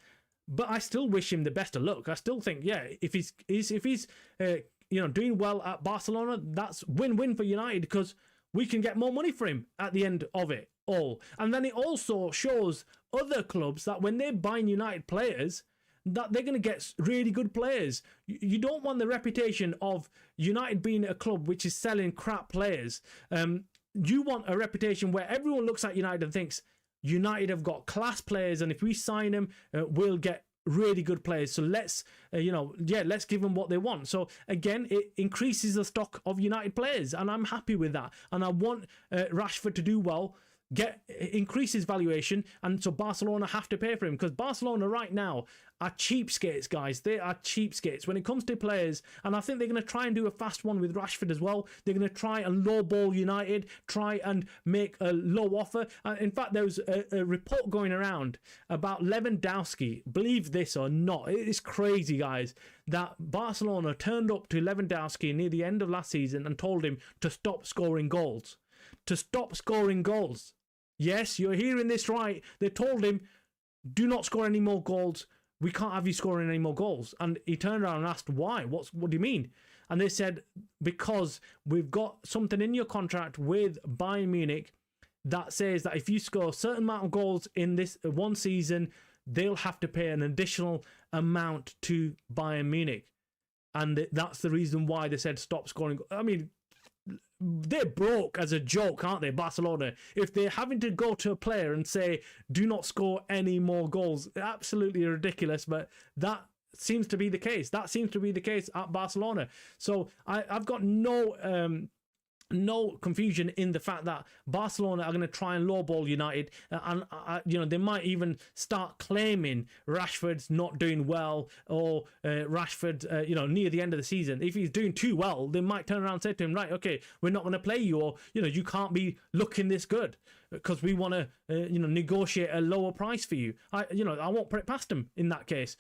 [SPEAKER 1] But I still wish him the best of luck. I still think, yeah, if he's doing well at Barcelona, that's win-win for United, because we can get more money for him at the end of it all. And then it also shows other clubs that when they buy United players, that they're going to get really good players. You don't want the reputation of United being a club which is selling crap players. You want a reputation where everyone looks at United and thinks, United have got class players, and if we sign them, we'll get really good players. So let's give them what they want. So again, it increases the stock of United players, and I'm happy with that. And I want Rashford to do well, increase his valuation, and so Barcelona have to pay for him, because Barcelona right now are cheapskates, guys. They are cheapskates when it comes to players, and I think they're going to try and do a fast one with Rashford as well. They're going to try and lowball United, try and make a low offer. In fact, there was a report going around about Lewandowski. Believe this or not, it is crazy, guys, that Barcelona turned up to Lewandowski near the end of last season and told him to stop scoring goals. To stop scoring goals. Yes, you're hearing this right. They told him, do not score any more goals. We can't have you scoring any more goals. And he turned around and asked, why? What do you mean? And they said, because we've got something in your contract with Bayern Munich that says that if you score a certain amount of goals in this one season, they'll have to pay an additional amount to Bayern Munich. And that's the reason why they said stop scoring. I mean, they're broke as a joke, aren't they, Barcelona? If they're having to go to a player and say, do not score any more goals, absolutely ridiculous, but that seems to be the case. That seems to be the case at Barcelona. So I've got no confusion in the fact that Barcelona are going to try and lowball United, and they might even start claiming Rashford's not doing well, or Rashford, near the end of the season, if he's doing too well, they might turn around and say to him, right, okay, we're not going to play you, or you can't be looking this good because we want to negotiate a lower price for you. I won't put it past him in that case.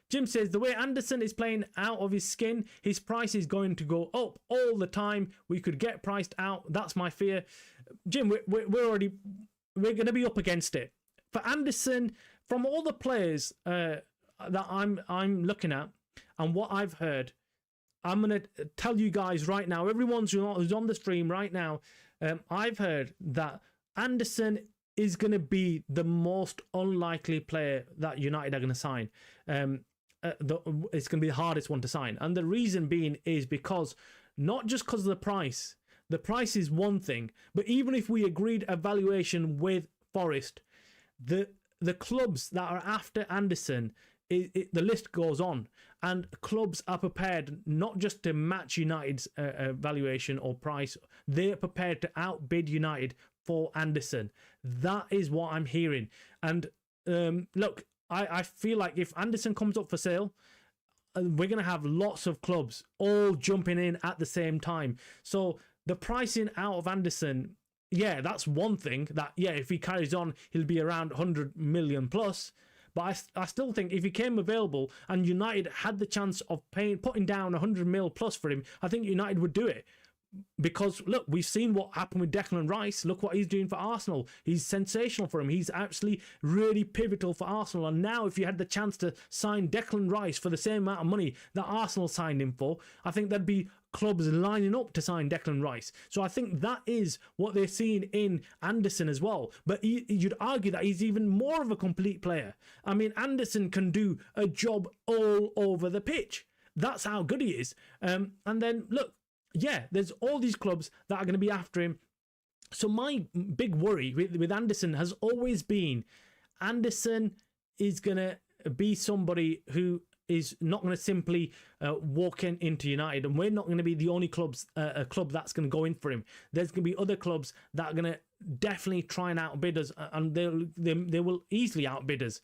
[SPEAKER 1] Jim says the way Anderson is playing out of his skin, his price is going to go up all the time. We could get priced out. That's my fear. Jim, we're going to be up against it. For Anderson, from all the players that I'm looking at and what I've heard, I'm going to tell you guys right now, everyone's who's on the stream right now, I've heard that Anderson is going to be the most unlikely player that United are going to sign. It's going to be the hardest one to sign. And the reason being is because, not just because of the price. The price is one thing, but even if we agreed a valuation with Forest, the clubs that are after Anderson, the list goes on, and clubs are prepared not just to match United's valuation or price, they're prepared to outbid United for Anderson. That is what I'm hearing. And look, I feel like if Anderson comes up for sale, we're going to have lots of clubs all jumping in at the same time. So the pricing out of Anderson, yeah, that's one thing. That, yeah, if he carries on, he'll be around 100 million plus. But I still think if he came available and United had the chance of putting down 100 mil plus for him, I think United would do it. Because, look, we've seen what happened with Declan Rice. Look what he's doing for Arsenal. He's sensational for him. He's actually really pivotal for Arsenal. And now if you had the chance to sign Declan Rice for the same amount of money that Arsenal signed him for, I think there'd be clubs lining up to sign Declan Rice. So I think that is what they're seeing in Anderson as well. But you'd argue that he's even more of a complete player. I mean, Anderson can do a job all over the pitch. That's how good he is. And then, look, yeah, there's all these clubs that are going to be after him. So my big worry with Anderson has always been, Anderson is going to be somebody who is not going to simply walk into United, and we're not going to be the only club that's going to go in for him. There's going to be other clubs that are going to definitely try and outbid us, and they will easily outbid us.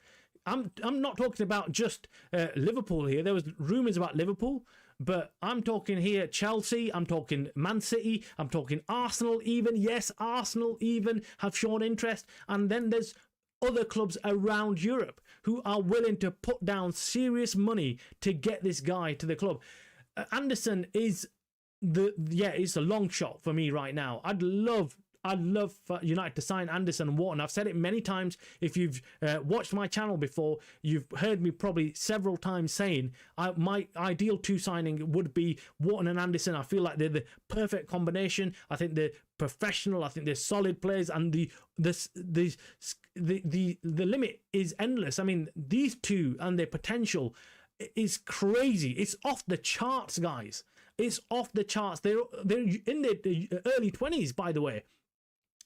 [SPEAKER 1] I'm not talking about just Liverpool here. There was rumours about Liverpool, but I'm talking here Chelsea, I'm talking Man City, I'm talking Arsenal even. Yes, Arsenal even have shown interest. And then there's other clubs around Europe who are willing to put down serious money to get this guy to the club. Anderson is it's a long shot for me right now. I'd love for United to sign Anderson and Wharton. I've said it many times. If you've watched my channel before, you've heard me probably several times saying my ideal two signing would be Wharton and Anderson. I feel like they're the perfect combination. I think they're professional. I think they're solid players, and the limit is endless. I mean, these two and their potential is crazy. It's off the charts, guys. It's off the charts. They're in their early 20s, by the way.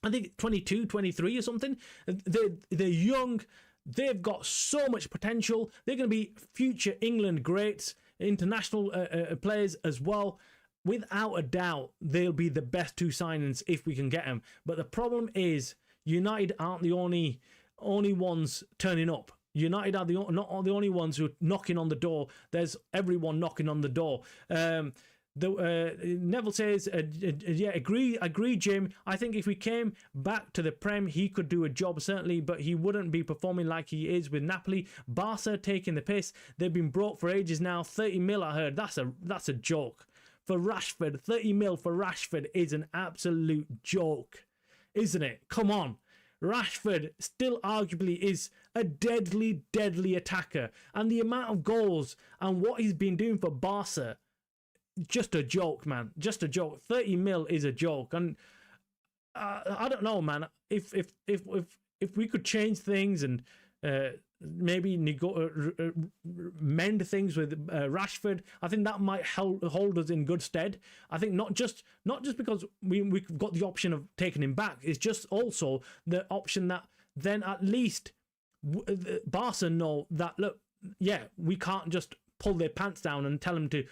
[SPEAKER 1] I think 22, 23 or something. They're young. They've got so much potential. They're going to be future England greats, international players as well. Without a doubt, they'll be the best two signings if we can get them. But the problem is, United aren't the only ones turning up. United are not the only ones who are knocking on the door. There's everyone knocking on the door. Neville says, yeah, agree, Jim. I think if we came back to the Prem, he could do a job, certainly, but he wouldn't be performing like he is with Napoli. Barca taking the piss. They've been broke for ages now. 30 mil, I heard. That's a joke. For Rashford, 30 mil for Rashford is an absolute joke, isn't it? Come on. Rashford still arguably is a deadly, deadly attacker. And the amount of goals and what he's been doing for Barca, just a joke, man. Just a joke. 30 mil is a joke. And I don't know, man. If we could change things and maybe mend things with Rashford. I think that might hold us in good stead. I think not just because we've got the option of taking him back. It's just also the option that then at least Barca know that, look, yeah, we can't just pull their pants down and tell them to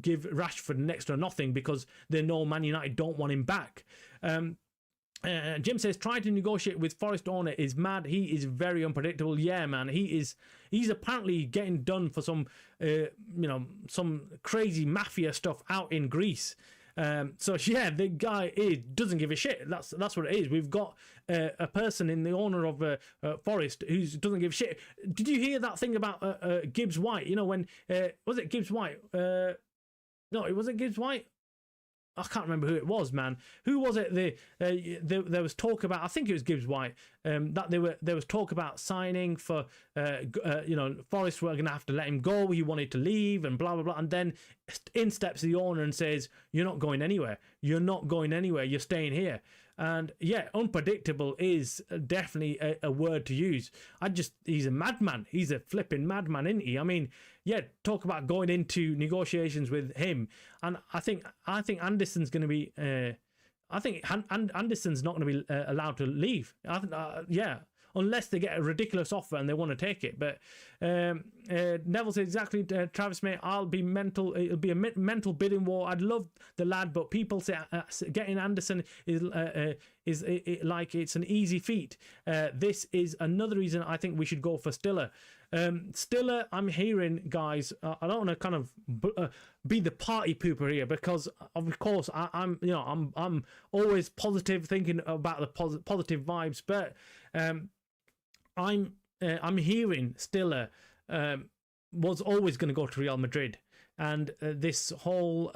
[SPEAKER 1] give Rashford an extra nothing because they know Man United don't want him back. Jim says, trying to negotiate with Forest owner is mad. He is very unpredictable. Yeah, man, he's apparently getting done for some some crazy mafia stuff out in Greece. So yeah, the guy doesn't give a shit. That's what it is. We've got a person in the owner of Forest who doesn't give a shit. Did you hear that thing about Gibbs White? You know, when was it Gibbs White? No, it wasn't Gibbs White. I can't remember who it was, man. Who was it? There was talk about. I think it was Gibbs White. That there was talk about signing for. Forest were going to have to let him go. He wanted to leave and blah blah blah. And then in steps the owner and says, "You're not going anywhere. You're not going anywhere. You're staying here." And yeah, unpredictable is definitely a word to use. He's a madman. He's a flipping madman, isn't he? I mean, yeah, talk about going into negotiations with him. And I think Anderson's going to be. I think Anderson's not going to be allowed to leave. Unless they get a ridiculous offer and they want to take it. But Neville says exactly, Travis, mate, I'll be mental. It'll be a mental bidding war. I'd love the lad, but people say getting Anderson is like it's an easy feat. This is another reason I think we should go for Stiller. Stiller, I'm hearing, guys, I don't want to kind of be the party pooper here because, of course, I'm always positive, thinking about the positive vibes, but I'm hearing Stiller was always going to go to Real Madrid, and this whole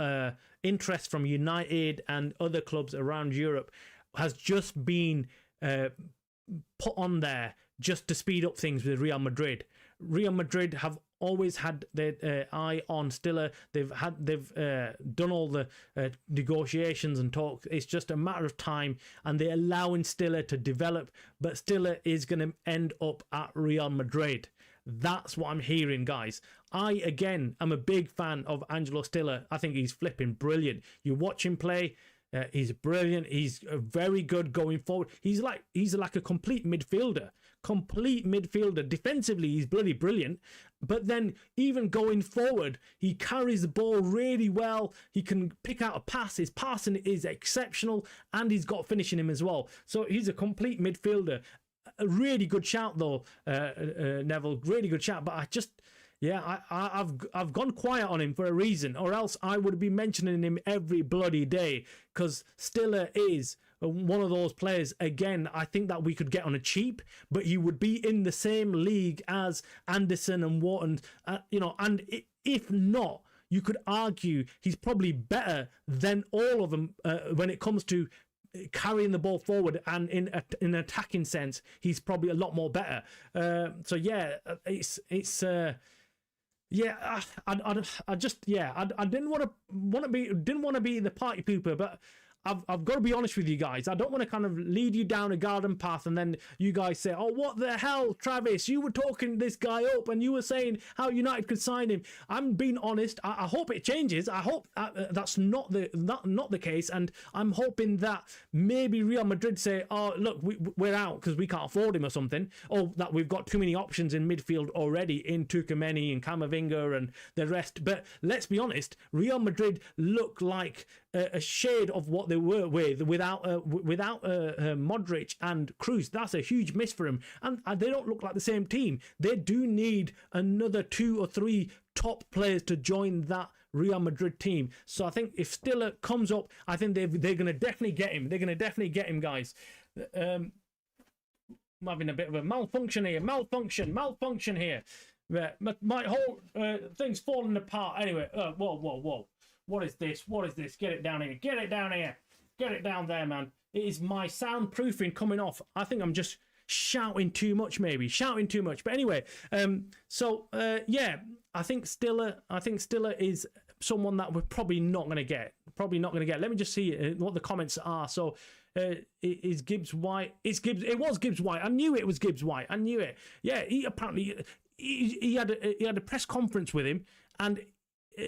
[SPEAKER 1] interest from United and other clubs around Europe has just been put on there just to speed up things with Real Madrid. Real Madrid have always had their eye on Stiller. They've done all the negotiations and talks. It's just a matter of time, and they're allowing Stiller to develop. But Stiller is going to end up at Real Madrid. That's what I'm hearing, guys. I, again, am a big fan of Angelo Stiller. I think he's flipping brilliant. You watch him play. He's brilliant. He's very good going forward. He's like a complete midfielder. Defensively, he's bloody brilliant. But then even going forward, he carries the ball really well. He can pick out a pass. His passing is exceptional, and he's got finishing him as well. So he's a complete midfielder. A really good shout though, Neville. Really good shout. But I've gone quiet on him for a reason, or else I would be mentioning him every bloody day, because Stiller is one of those players, again, I think that we could get on a cheap, but he would be in the same league as Anderson and Wharton, and if not, you could argue he's probably better than all of them when it comes to carrying the ball forward, and in an attacking sense, he's probably a lot more better. I didn't want to be the party pooper, but I've got to be honest with you guys. I don't want to kind of lead you down a garden path and then you guys say, "Oh, what the hell, Travis? You were talking this guy up and you were saying how United could sign him." I'm being honest. I hope it changes. I hope that's not the case, and I'm hoping that maybe Real Madrid say, "Oh, look, we're out because we can't afford him," or something, or that we've got too many options in midfield already in Tukameni and Camavinga and the rest. But let's be honest, Real Madrid look like a shade of what they were without Modric and Kroos. That's a huge miss for him, and they don't look like the same team. They do need another 2 or 3 top players to join that Real Madrid team. So I think if Stiller comes up, I think they're going to definitely get him. They're going to definitely get him, guys. I'm having a bit of a malfunction here. Malfunction here. My whole thing's falling apart. Anyway, whoa. What is this? Get it down here. Get it down there, man. It is my soundproofing coming off. I think I'm just shouting too much, maybe. But anyway, I think Stiller is someone that we're probably not going to get. Let me just see what the comments are. So is Gibbs White. It's Gibbs. It was Gibbs White. I knew it was Gibbs White. I knew it. Yeah, he apparently he had a press conference with him, and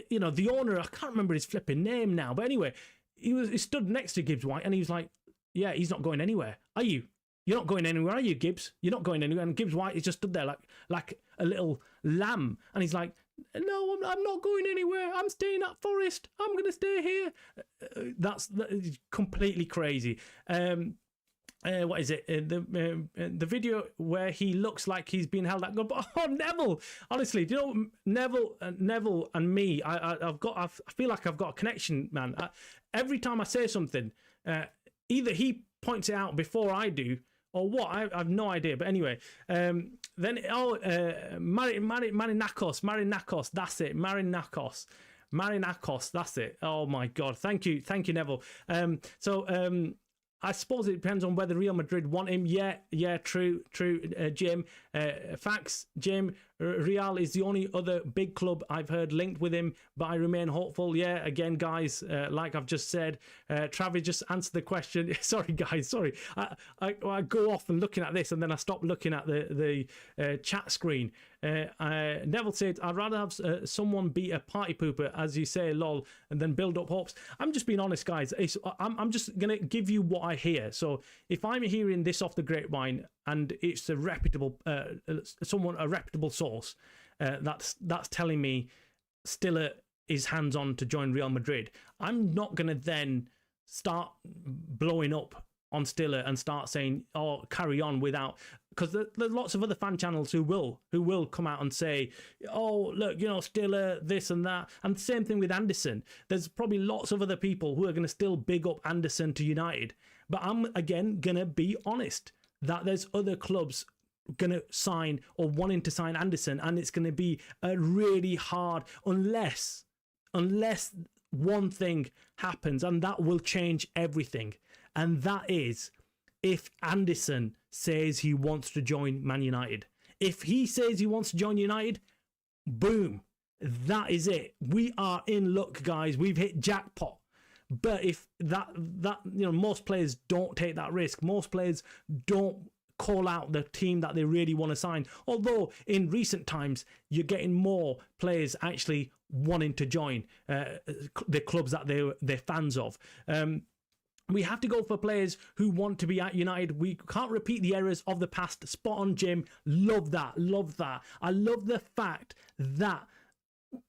[SPEAKER 1] you know, the owner, I can't remember his flipping name now, but anyway, he stood next to Gibbs White, and he was like, yeah, he's not going anywhere. Are you? You're not going anywhere, are you, Gibbs? You're not going anywhere. And Gibbs White is just stood there like a little lamb, and he's like, no, I'm not going anywhere. I'm staying at Forest. I'm going to stay here. That is completely crazy. What is it? The video where he looks like he's being held at gun. Oh, Neville! Honestly, do you know Neville and me? I feel like I've got a connection, man. Every time I say something, either he points it out before I do, or what? I have no idea. But anyway, then Marinakos. That's it. Marinakos. That's it. Oh my God. Thank you, Neville. I suppose it depends on whether Real Madrid want him. Yeah, true, Jim. Facts, Jim. Real is the only other big club I've heard linked with him, but I remain hopeful. Yeah, again, guys, like I've just said, Travis just answered the question. Sorry, guys, sorry. I go off and looking at this, and then I stop looking at the chat screen. Neville said, I'd rather have someone be a party pooper, as you say, lol, and then build up hopes. I'm just being honest, guys. I'm just going to give you what I hear. So if I'm hearing this off the grapevine and it's a reputable, a reputable source that's telling me Stiller is hands-on to join Real Madrid, I'm not going to then start blowing up on Stiller and start saying, oh, carry on without, because there's lots of other fan channels who will come out and say, oh, look, you know, Stiller, this and that. And same thing with Anderson. There's probably lots of other people who are going to still big up Anderson to United. But I'm, again, going to be honest that there's other clubs going to sign or wanting to sign Anderson, and it's going to be a really hard, unless one thing happens, and that will change everything. And that is if Anderson says he wants to join Man United. If he says he wants to join United, boom, that is it. We are in luck, guys. We've hit jackpot. But if that you know, most players don't take that risk. Most players don't call out the team that they really want to sign. Although in recent times, you're getting more players actually wanting to join the clubs that they're fans of. We have to go for players who want to be at United. We can't repeat the errors of the past. Spot on, Jim. Love that. I love the fact that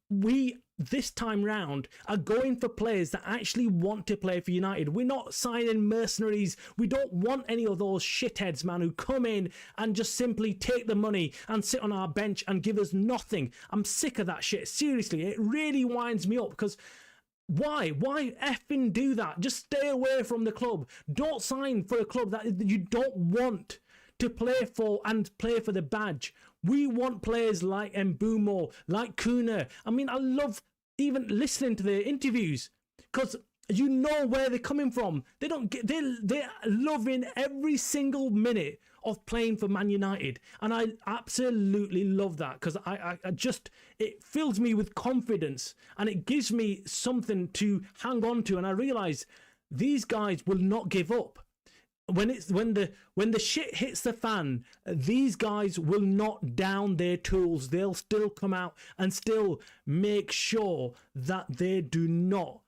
[SPEAKER 1] we, this time round, are going for players that actually want to play for United. We're not signing mercenaries. We don't want any of those shitheads, man, who come in and just simply take the money and sit on our bench and give us nothing. I'm sick of that shit. Seriously, it really winds me up, because why effing do that? Just stay away from the club. Don't sign for a club that you don't want to play for and play for the badge. We want players like Mbumo, like Kuna. I mean, I love even listening to their interviews, because you know where they're coming from. They're loving every single minute of playing for Man United, and I absolutely love that, because I just, it fills me with confidence and it gives me something to hang on to, and I realise these guys will not give up. When the shit hits the fan, these guys will not down their tools. They'll still come out and still make sure that they do not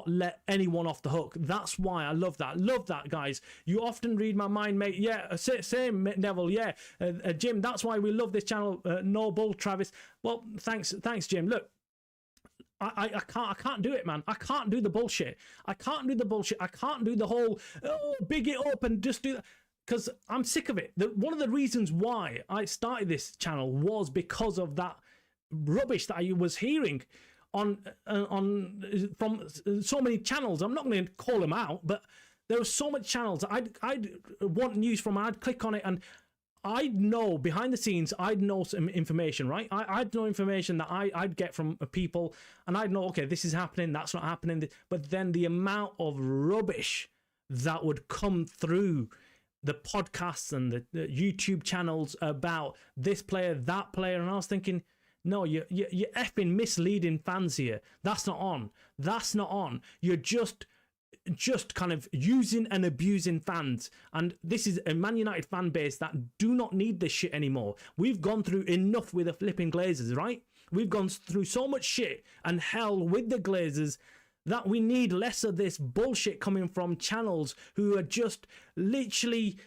[SPEAKER 1] let anyone off the hook. That's why I love that, guys. You often read my mind, mate. Yeah, same, Neville. Yeah, Jim, that's why we love this channel. No bull, Travis. Well, thanks, Jim. Look, I can't do it, man. I can't do the bullshit. I can't do the whole big it up and just do that, because I'm sick of it. One of the reasons why I started this channel was because of that rubbish that I was hearing on from so many channels. I'm not going to call them out, but there were so many channels I'd want news from. I'd click on it, and I'd know behind the scenes, I'd know some information, right? I'd know information that I'd get from people, and I'd know, okay, this is happening, that's not happening. But then the amount of rubbish that would come through the podcasts and the YouTube channels about this player, that player, and I was thinking, no, you're effing misleading fans here. That's not on. You're just just kind of using and abusing fans. And this is a Man United fan base that do not need this shit anymore. We've gone through enough with the flipping Glazers, right? We've gone through so much shit and hell with the Glazers that we need less of this bullshit coming from channels who are just literally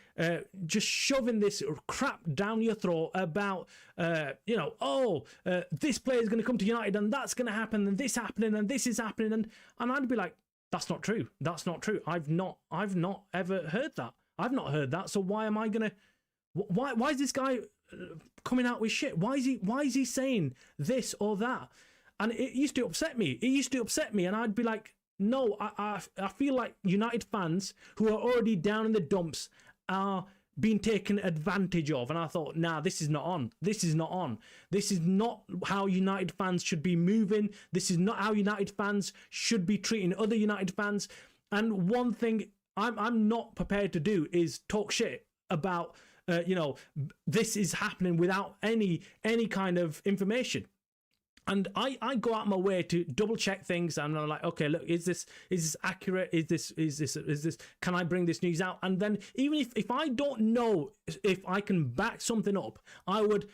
[SPEAKER 1] just shoving this crap down your throat about, this player is going to come to United and that's going to happen and this happening and this is happening. And I'd be like, that's not true. That's not true. I've not ever heard that. I've not heard that. So why am I going to, why is this guy coming out with shit? Why is he saying this or that? And it used to upset me. And I'd be like, no, I feel like United fans who are already down in the dumps are being taken advantage of. And I thought, nah, this is not on. This is not on. This is not how United fans should be moving. This is not how United fans should be treating other United fans. And one thing I'm not prepared to do is talk shit about, this is happening without any kind of information. And I go out my way to double check things, and I'm like, okay, look, is this accurate? Is this? Can I bring this news out? And then even if I don't know if I can back something up, I would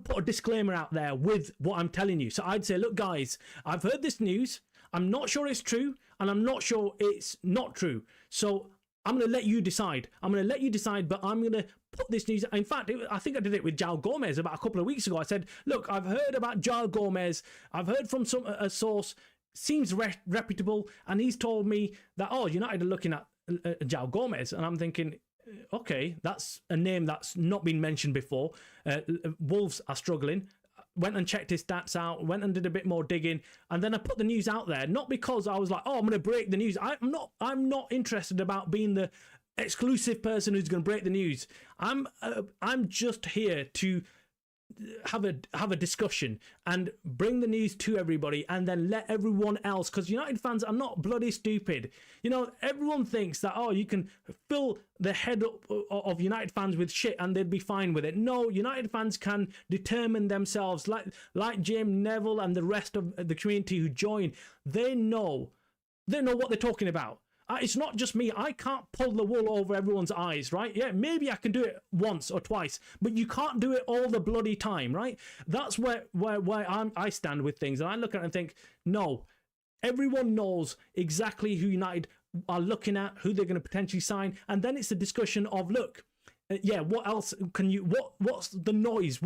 [SPEAKER 1] put a disclaimer out there with what I'm telling you. So I'd say, look, guys, I've heard this news. I'm not sure it's true, and I'm not sure it's not true. So I'm going to let you decide. But I'm going to put this news. In fact, I think I did it with Joao Gomes about a couple of weeks ago. I said, look, I've heard about Joao Gomes. I've heard from a source, seems reputable, and he's told me that, United are looking at Joao Gomes. And I'm thinking, okay, that's a name that's not been mentioned before. Wolves are struggling. Went and checked his stats out, went and did a bit more digging, and then I put the news out there, not because I was like, I'm going to break the news. I'm not interested about being the exclusive person who's going to break the news. I'm just here to have a discussion and bring the news to everybody, and then let everyone else, because United fans are not bloody stupid. Everyone thinks that you can fill the head up of United fans with shit and they'd be fine with it. No, United fans can determine themselves, like James Neville and the rest of the community who join. They know what they're talking about. It's not just me. I can't pull the wool over everyone's eyes, right? Yeah, maybe I can do it once or twice, but you can't do it all the bloody time, right? That's where I stand with things. And I look at it and think, no, everyone knows exactly who United are looking at, who they're going to potentially sign. And then it's the discussion of, look, what else can you, what's the noise?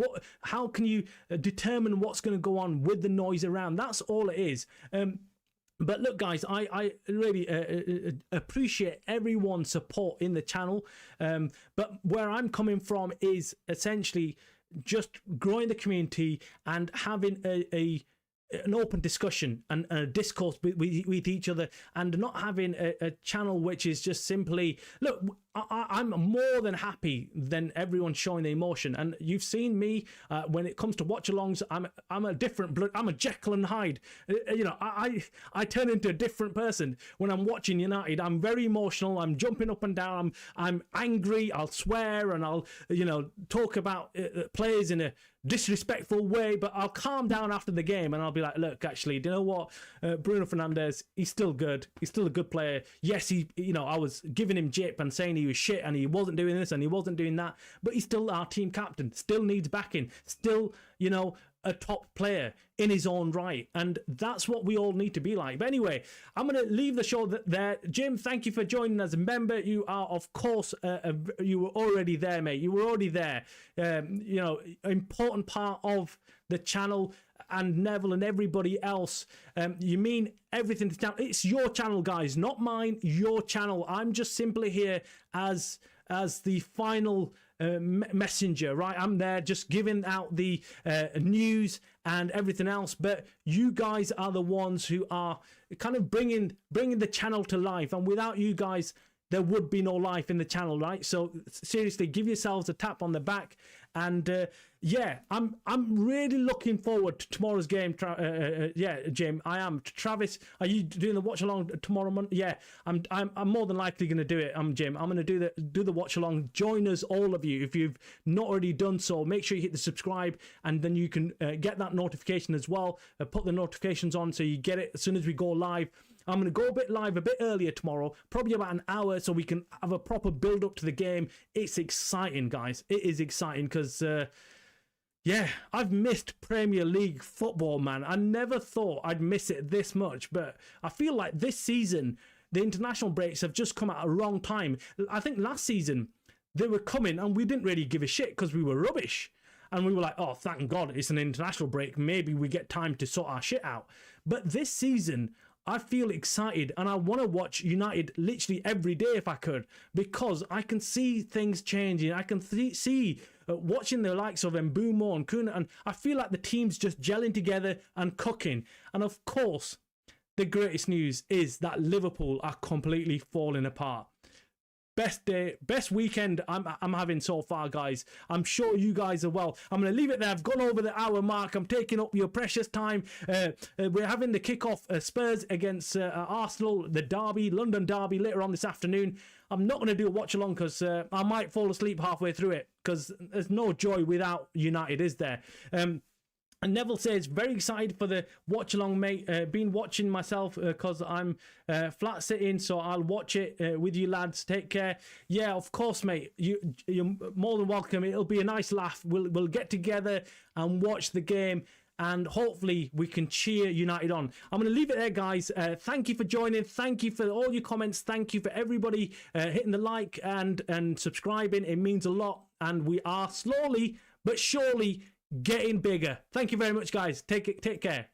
[SPEAKER 1] How can you determine what's going to go on with the noise around? That's all it is. But look, guys, I really appreciate everyone's support in the channel. But where I'm coming from is essentially just growing the community and having an open discussion and a discourse with each other, and not having a channel which is just simply, look, I'm more than happy than everyone showing the emotion. And you've seen me when it comes to watch-alongs. I'm a different blood. I'm a Jekyll and Hyde. I turn into a different person when I'm watching United. I'm very emotional. I'm jumping up and down. I'm angry. I'll swear and I'll talk about players in a disrespectful way, but I'll calm down after the game and I'll be like, look, actually, do you know what? Bruno Fernandes, he's still good. He's still a good player. Yes, I was giving him jip and saying he was shit and he wasn't doing this and he wasn't doing that, but he's still our team captain, still needs backing, still, a top player in his own right. And that's what we all need to be like. But anyway, I'm going to leave the show there. Jim, thank you for joining as a member. You are, of course, you were already there, mate. You were already there. Important part of the channel, and Neville and everybody else. You mean everything to the channel. It's your channel, guys, not mine, your channel. I'm just simply here as the final messenger, right? I'm there just giving out the news and everything else, but you guys are the ones who are kind of bringing the channel to life, and without you guys there would be no life in the channel, right? So seriously, give yourselves a tap on the back, and Yeah, I'm really looking forward to tomorrow's game. Yeah, Jim, I am. Travis, are you doing the watch along tomorrow? Yeah, I'm more than likely going to do it. I'm Jim. I'm going to do the watch along. Join us, all of you. If you've not already done so, make sure you hit the subscribe, and then you can get that notification as well. Put the notifications on so you get it as soon as we go live. I'm going to go live a bit earlier tomorrow, probably about an hour, so we can have a proper build up to the game. It's exciting, guys. It is exciting because. Yeah, I've missed Premier League football, man. I never thought I'd miss it this much, but I feel like this season, the international breaks have just come at a wrong time. I think last season, they were coming and we didn't really give a shit because we were rubbish. And we were like, oh, thank God it's an international break. Maybe we get time to sort our shit out. But this season, I feel excited and I want to watch United literally every day if I could, because I can see things changing. I can see watching the likes of Mbumo and Kuna, and I feel like the team's just gelling together and cooking. And of course, the greatest news is that Liverpool are completely falling apart. Best day, best weekend I'm having so far, guys. I'm sure you guys are well. I'm going to leave it there. I've gone over the hour mark. I'm taking up your precious time. We're having the kickoff Spurs against Arsenal, the derby, London derby, later on this afternoon. I'm not going to do a watch along because I might fall asleep halfway through it because there's no joy without United, is there? And Neville says, very excited for the watch along, mate. Been watching myself because I'm flat sitting, so I'll watch it with you lads. Take care. Yeah, of course, mate. You're more than welcome. It'll be a nice laugh. We'll get together and watch the game, and hopefully we can cheer United on. I'm going to leave it there, guys. Thank you for joining. Thank you for all your comments. Thank you for everybody hitting the like and subscribing. It means a lot, and we are slowly but surely getting bigger. Thank you very much, guys. Take care.